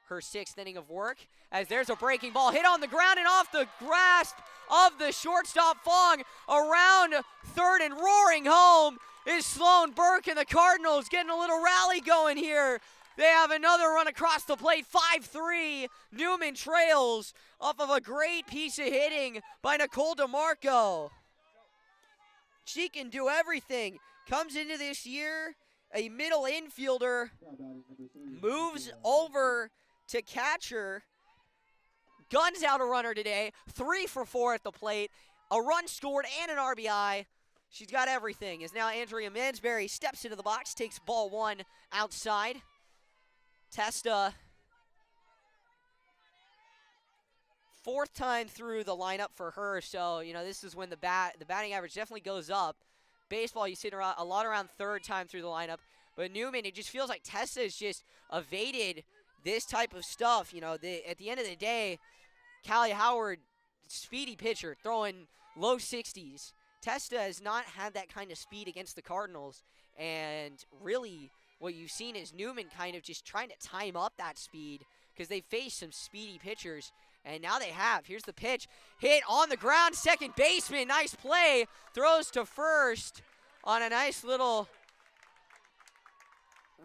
her 6th inning of work. As there's a breaking ball hit on the ground and off the grasp of the shortstop Fong. Around third and roaring home is Sloan Burke, and the Cardinals getting a little rally going here. They have another run across the plate, 5-3. Newman trails off of a great piece of hitting by Nicole DeMarco. She can do everything. Comes into this year a middle infielder, moves over to catcher, guns out a runner today, 3 for 4 at the plate, a run scored and an RBI. She's got everything. As now Andrea Mansberry steps into the box, takes ball 1 outside. Testa, 4th time through the lineup for her, so this is when the batting average definitely goes up. Baseball, you see a lot around 3rd time through the lineup. But Newman, it just feels like Testa has just evaded this type of stuff. At the end of the day, Callie Howard, speedy pitcher, throwing low 60s. Testa has not had that kind of speed against the Cardinals. And really, what you've seen is Newman kind of just trying to time up that speed because they faced some speedy pitchers. And now they have. Here's the pitch. Hit on the ground. Second baseman. Nice play. Throws to first on a nice little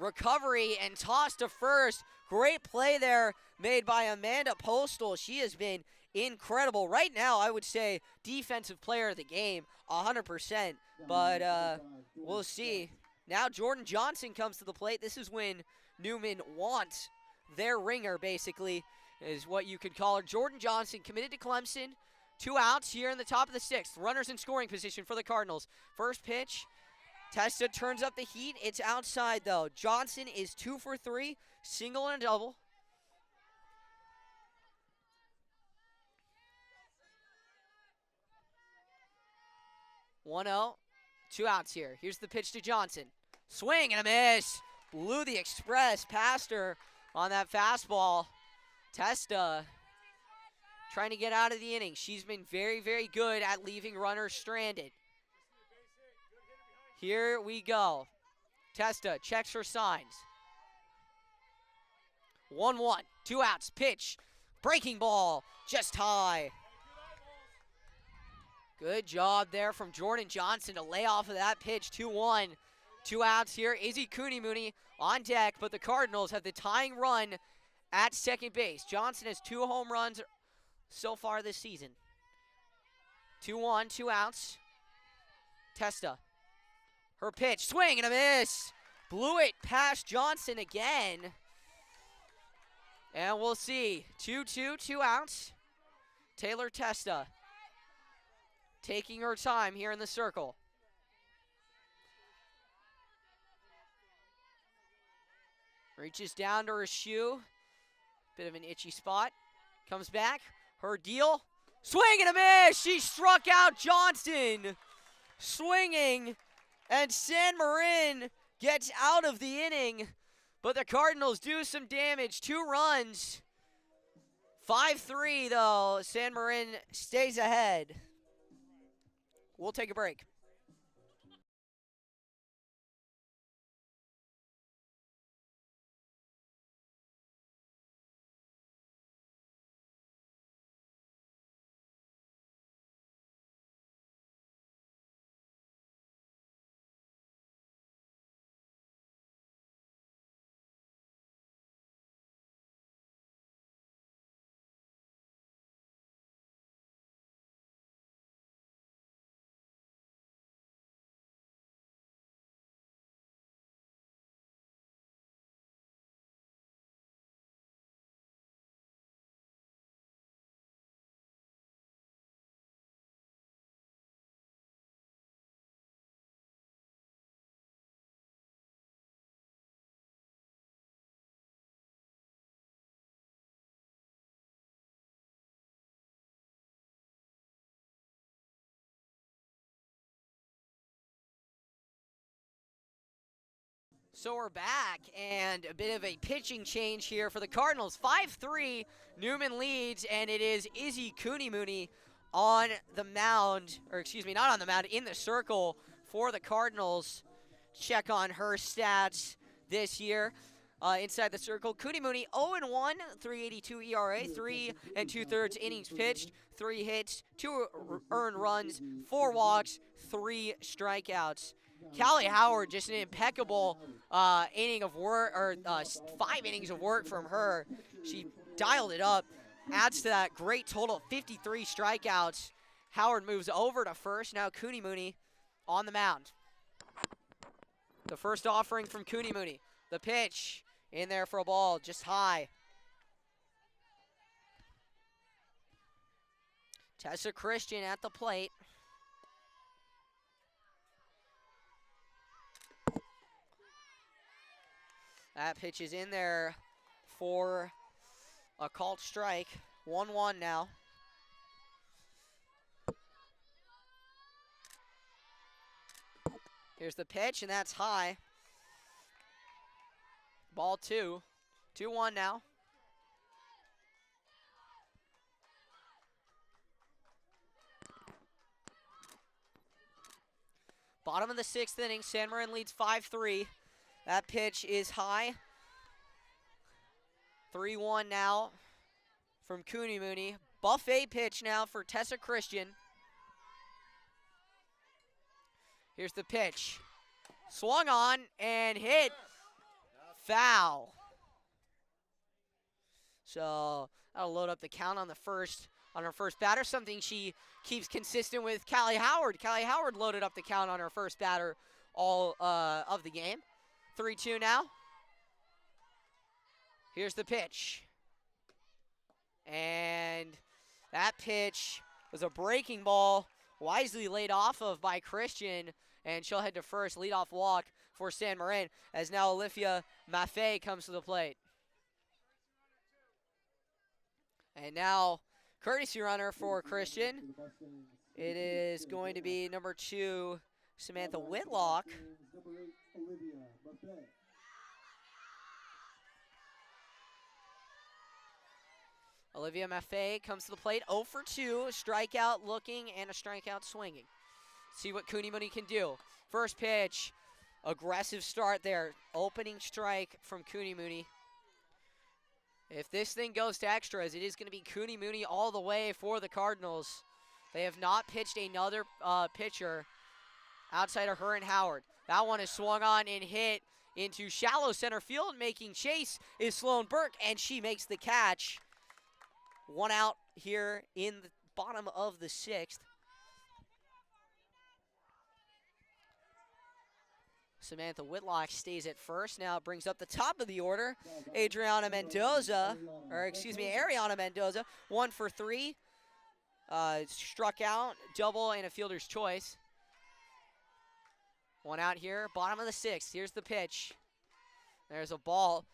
recovery and toss to first. Great play there made by Amanda Postal. She has been incredible. Right now, I would say defensive player of the game, 100%. But we'll see. Now Jordan Johnson comes to the plate. This is when Newman wants their ringer, basically, is what you could call her. Jordan Johnson committed to Clemson. 2 outs here in the top of the 6th. Runners in scoring position for the Cardinals. First pitch. Testa turns up the heat. It's outside, though. Johnson is 2 for 3. Single and a double. One 0. 2 outs here. Here's the pitch to Johnson. Swing and a miss. Blew the express past her on that fastball. Testa trying to get out of the inning. She's been very, very good at leaving runners stranded. Here we go. Testa checks her signs. 1-1, 2 outs, pitch, breaking ball, just high. Good job there from Jordan Johnson to lay off of that pitch. 2-1, 2 outs here. Izzy Cooney-Mooney on deck, but the Cardinals have the tying run at second base. Johnson has 2 home runs so far this season. 2-1, 2 outs. Testa. Her pitch, swing and a miss. Blew it past Johnson again. And we'll see. 2-2, 2 outs. Taylor Testa taking her time here in the circle. Reaches down to her shoe. Bit of an itchy spot. Comes back. Her deal. Swing and a miss. She struck out Johnson. Swinging. And San Marin gets out of the inning. But the Cardinals do some damage. 2 runs. 5-3, though. San Marin stays ahead. We'll take a break. So we're back, and a bit of a pitching change here for the Cardinals. 5-3, Newman leads, and it is Izzy Cooney-Mooney on the mound, or excuse me, not on the mound, in the circle for the Cardinals. Check on her stats this year. Inside the circle, Cooney-Mooney 0-1, 3.82 ERA, 3 2/3 innings pitched, 3 hits, 2 earned runs, 4 walks, 3 strikeouts. Callie Howard, just an impeccable inning of work, or 5 innings of work from her. She dialed it up, adds to that great total of 53 strikeouts. Howard moves over to first. Now Cooney-Mooney on the mound. The first offering from Cooney-Mooney. The pitch in there for a ball, just high. Tessa Christian at the plate. That pitch is in there for a called strike. 1-1 now. Here's the pitch, and that's high. Ball 2. 2-1 now. Bottom of the 6th inning, San Marin leads 5-3. That pitch is high. 3-1 now from Cooney-Mooney. Buffet pitch now for Tessa Christian. Here's the pitch. Swung on and hit. Foul. So that'll load up the count on her first batter, something she keeps consistent with Callie Howard. Callie Howard loaded up the count on her first batter all of the game. 3-2 now. Here's the pitch. And that pitch was a breaking ball, wisely laid off of by Christian, and she'll head to first. Leadoff walk for San Marin, as now Olivia Maffei comes to the plate. And now courtesy runner for Christian. It is going to be number 2, Samantha Whitlock. Olivia Maffei comes to the plate, 0 for 2, strikeout looking and a strikeout swinging. See what Cooney-Mooney can do. First pitch, aggressive start there. Opening strike from Cooney-Mooney. If this thing goes to extras, it is going to be Cooney-Mooney all the way for the Cardinals. They have not pitched another pitcher outside of her and Howard. That one is swung on and hit into shallow center field. Making chase is Sloan Burke, and she makes the catch. 1 out here in the bottom of the 6th. Samantha Whitlock stays at first. Now brings up the top of the order. Ariana Mendoza, 1 for 3. Struck out, double, and a fielder's choice. 1 out here, bottom of the 6th. Here's the pitch. There's a ball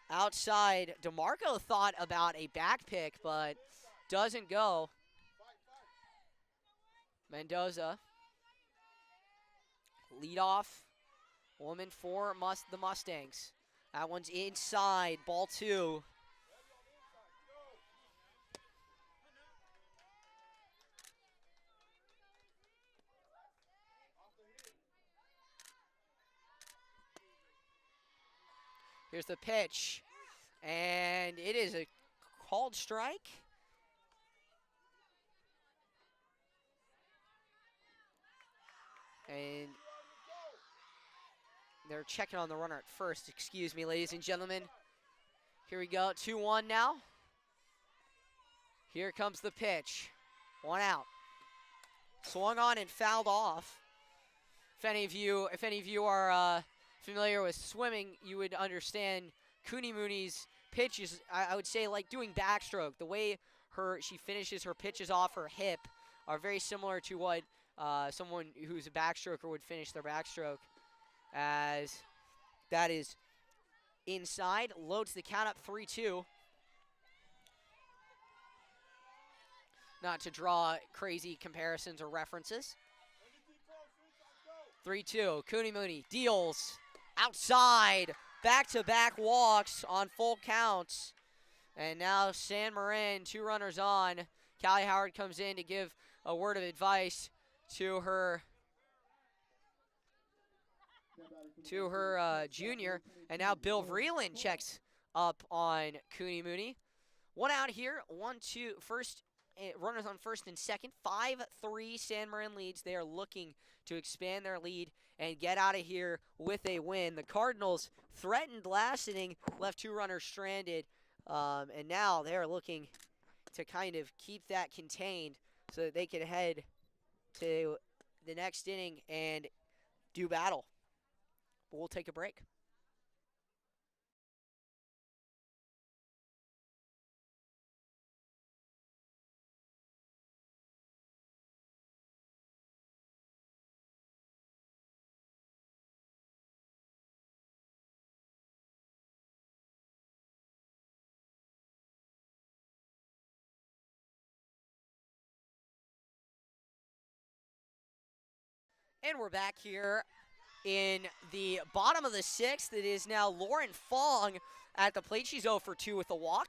outside. DeMarco thought about a back pick, but doesn't go. Mendoza. Lead off. Woman for the Mustangs. That one's inside. Ball 2. Here's the pitch. And it is a called strike. And they're checking on the runner at first. Excuse me, ladies and gentlemen. Here we go. 2-1 now. Here comes the pitch. 1 out. Swung on and fouled off. If any of you are familiar with swimming, you would understand Cooney-Mooney's pitch is, I would say, like doing backstroke. The way she finishes her pitches off her hip are very similar to what someone who's a backstroker would finish their backstroke. As that is inside, loads the count up 3-2. Not to draw crazy comparisons or references. 3-2, Cooney-Mooney deals outside. Back-to-back walks on full counts. And now San Marin, 2 runners on. Callie Howard comes in to give a word of advice to her junior. And now Bill Vreeland checks up on Cooney Mooney. 1 out here, 1-2, first, runners on first and second. 5-3 San Marin leads. They are looking to expand their lead and get out of here with a win. The Cardinals threatened last inning, left 2 runners stranded, and now they're looking to kind of keep that contained so that they can head to the next inning and do battle. But we'll take a break. And we're back here in the bottom of the 6th. It is now Lauren Fong at the plate. She's 0 for 2 with a walk.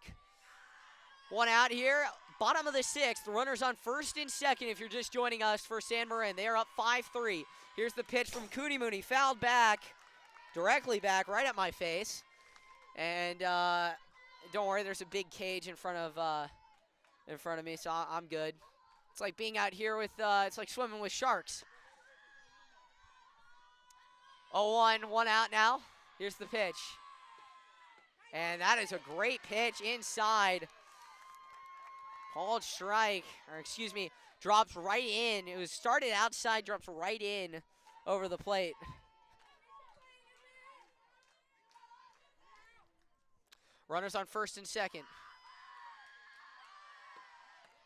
1 out here, bottom of the 6th. Runners on first and second if you're just joining us for San Marin. They are up 5-3. Here's the pitch from Cooney Mooney. Fouled back, directly back, right at my face. And don't worry, there's a big cage in front of me, so I'm good. It's like being out here with, it's like swimming with sharks. 0-1, 1 out now. Here's the pitch. And that is a great pitch inside. Called strike, or excuse me, drops right in. It was started outside, drops right in over the plate. Runners on first and second.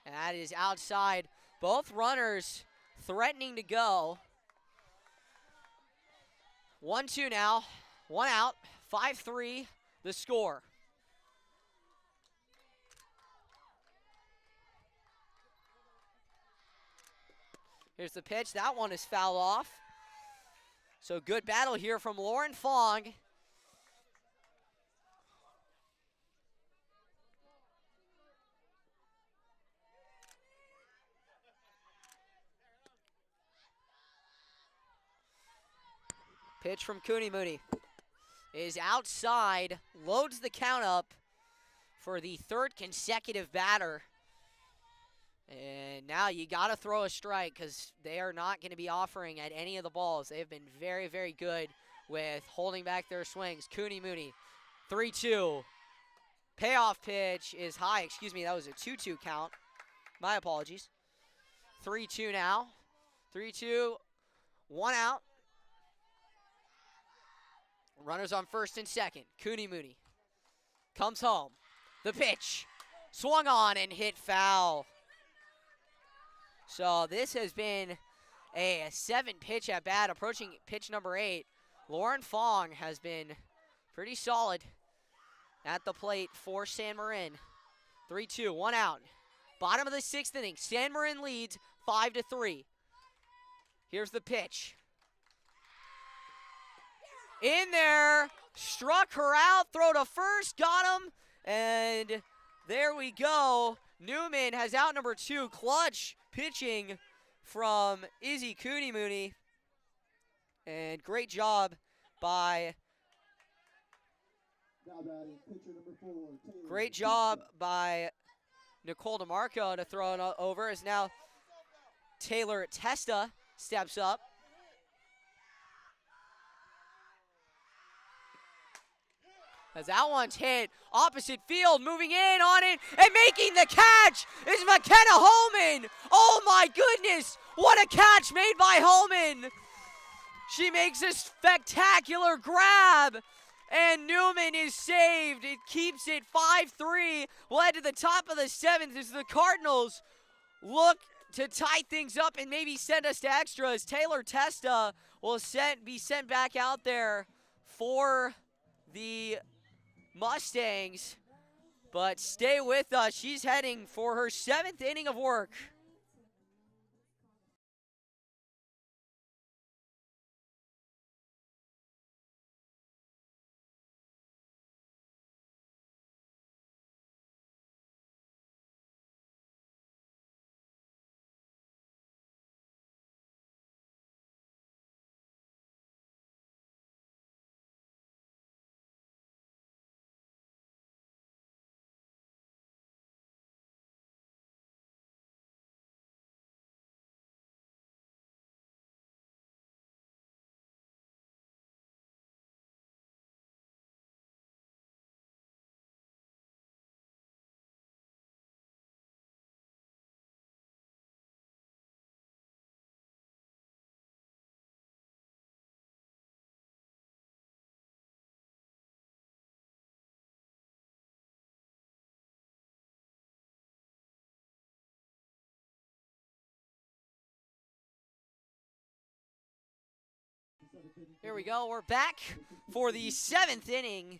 And that is outside. Both runners threatening to go. 1-2 now, 1 out, 5-3 the score. Here's the pitch, that one is fouled off. So good battle here from Lauren Fong. Pitch from Cooney Mooney is outside, loads the count up for the 3rd consecutive batter. And now you got to throw a strike because they are not going to be offering at any of the balls. They have been very, very good with holding back their swings. Cooney Mooney, 3-2. Payoff pitch is high. Excuse me, that was a 2-2 count. My apologies. 3-2 now. 3-2, 1 out. Runners on first and second. Cooney Mooney comes home. The pitch swung on and hit foul. So this has been a 7-pitch at bat, approaching pitch number 8. Lauren Fong has been pretty solid at the plate for San Marin. 3-2, 1 out. Bottom of the 6th inning. San Marin leads 5-3. Here's the pitch. In there, struck her out, throw to first, got him, and there we go. Newman has out number 2, clutch pitching from Izzy Cooney Mooney. And great job by Nicole DeMarco to throw it over, as now Taylor Testa steps up. As that one's hit, opposite field, moving in on it, and making the catch is McKenna Holman. Oh my goodness, what a catch made by Holman. She makes a spectacular grab, and Newman is saved. It keeps it 5-3. We'll head to the top of the 7th as the Cardinals look to tie things up and maybe send us to extras. Taylor Testa will be sent back out there for the Mustangs, but stay with us. She's heading for her 7th inning of work. Here we go. We're back for the 7th inning.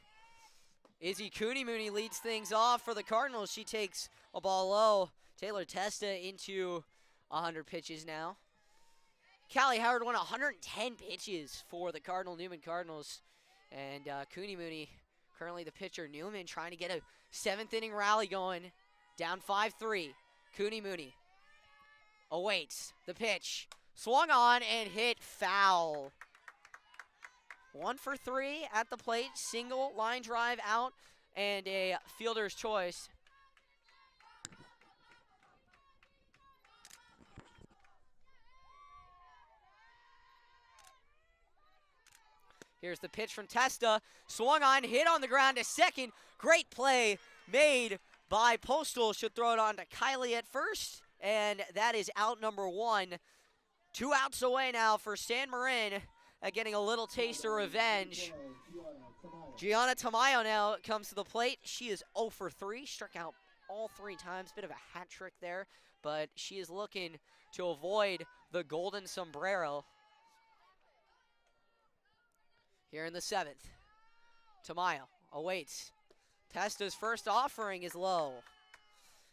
Izzy Cooney-Mooney leads things off for the Cardinals. She takes a ball low. Taylor Testa into 100 pitches now. Callie Howard won 110 pitches for the Newman Cardinals. And Cooney-Mooney, currently the pitcher. Newman trying to get a 7th inning rally going. Down 5-3. Cooney-Mooney awaits the pitch. Swung on and hit foul. 1 for 3 at the plate. Single, line drive out, and a fielder's choice. Here's the pitch from Testa. Swung on, hit on the ground to second. Great play made by Postal. Should throw it on to Kylie at first. And that is out number 1. 2 outs away now for San Marin. Getting a little taste of revenge. Gianna Tamayo now comes to the plate. She is 0 for 3. Struck out all 3 times. Bit of a hat trick there. But she is looking to avoid the golden sombrero. Here in the 7th. Tamayo awaits. Testa's first offering is low.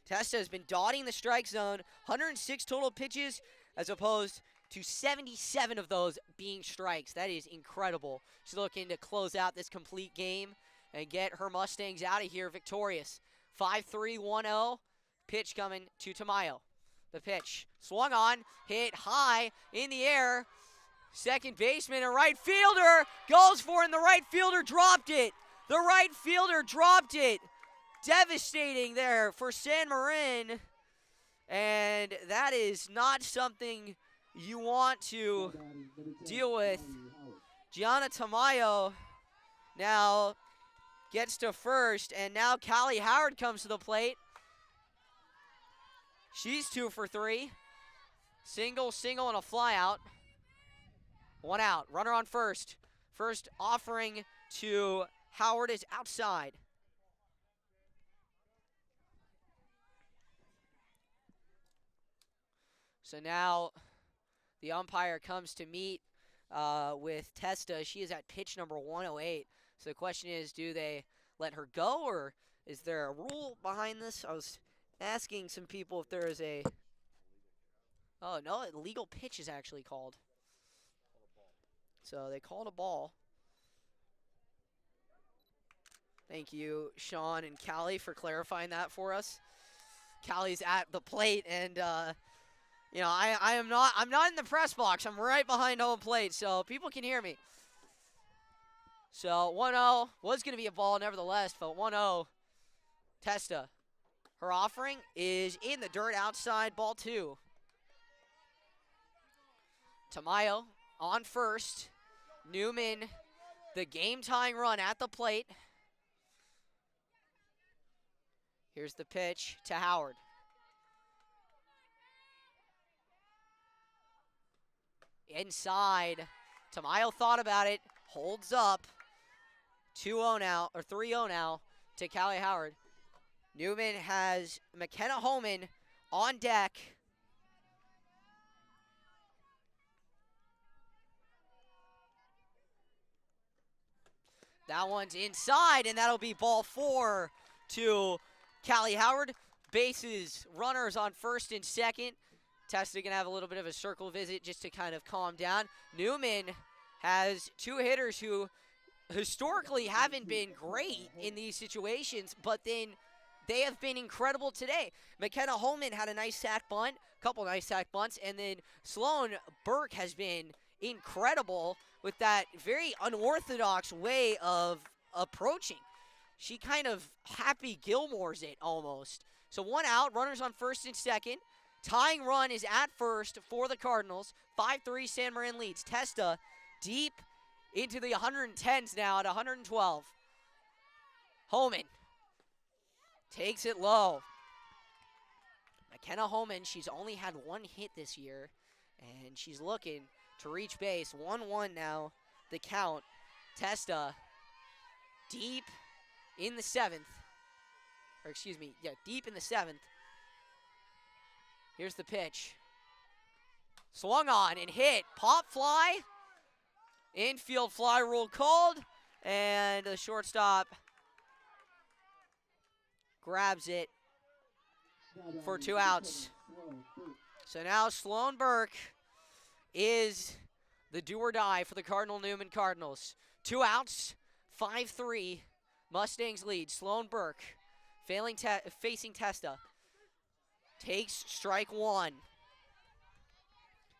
Testa has been dotting the strike zone. 106 total pitches as opposed to 77 of those being strikes. That is incredible. She's looking to close out this complete game and get her Mustangs out of here victorious. 5-3-1-0. Pitch coming to Tamayo. The pitch swung on, hit high in the air. Second baseman and right fielder goes for it, and the right fielder dropped it. The right fielder dropped it. Devastating there for San Marin. And that is not something you want to deal with. Gianna Tamayo now gets to first, and now Callie Howard comes to the plate. She's 2 for 3. Single, and a fly out. 1 out. Runner on first. First offering to Howard is outside. So now the umpire comes to meet with Testa. She is at pitch number 108. So the question is, do they let her go, or is there a rule behind this? I was asking some people if there is a... Oh, no, illegal pitch is actually called. So they called a ball. Thank you, Sean and Callie, for clarifying that for us. Callie's at the plate, and you know, I'm not in the press box. I'm right behind home plate, so people can hear me. So 1-0 was going to be a ball nevertheless, but 1-0. Testa. Her offering is in the dirt outside, ball 2. Tamayo on first. Newman, the game-tying run at the plate. Here's the pitch to Howard. Inside. Tamayo thought about it. Holds up. 2-0 now, or 3-0 now to Callie Howard. Newman has McKenna Holman on deck. That one's inside, and that'll be ball 4 to Callie Howard. Bases, runners on first and second. Testa going to have a little bit of a circle visit just to kind of calm down. Newman has 2 hitters who historically haven't been great in these situations, but then they have been incredible today. McKenna Holman had a nice sack bunt, a couple nice sack bunts, and then Sloan Burke has been incredible with that very unorthodox way of approaching. She kind of Happy Gilmore's it almost. So 1 out, runners on first and second. Tying run is at first for the Cardinals. 5-3 San Marin leads. Testa deep into the 110s now at 112. Holman takes it low. McKenna Holman, she's only had 1 hit this year, and she's looking to reach base. 1-1 now, the count. Testa deep in the 7th. Or excuse me, yeah, deep in the 7th. Here's the pitch. Swung on and hit. Pop fly. Infield fly rule called, and the shortstop grabs it for 2 outs. So now Sloan Burke is the do or die for the Cardinal Newman Cardinals. 2 outs, 5-3, Mustangs lead. Sloan Burke facing Testa. Takes strike 1.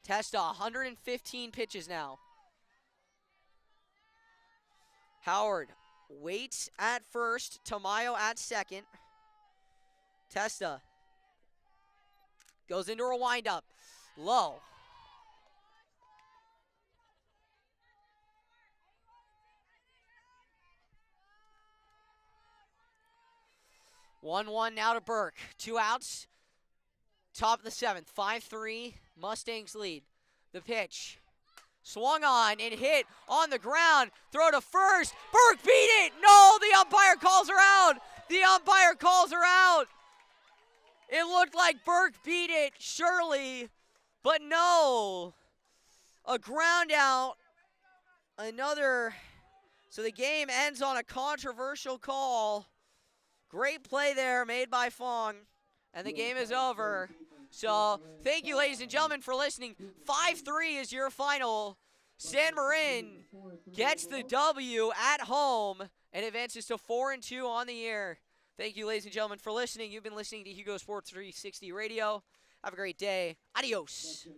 Testa, 115 pitches now. Howard waits at first. Tamayo at second. Testa goes into a windup. Low. 1-1 now to Burke. 2 outs. Top of the 7th. 5-3. Mustangs lead. The pitch. Swung on and hit on the ground. Throw to first. Burke beat it. No, the umpire calls her out. The umpire calls her out. It looked like Burke beat it, surely, but no. A ground out. Another. So the game ends on a controversial call. Great play there made by Fong. And the game is over. So thank you, ladies and gentlemen, for listening. 5-3 is your final. San Marin gets the W at home and advances to 4-2 on the year. Thank you, ladies and gentlemen, for listening. You've been listening to Hugo Sports 360 Radio. Have a great day. Adios.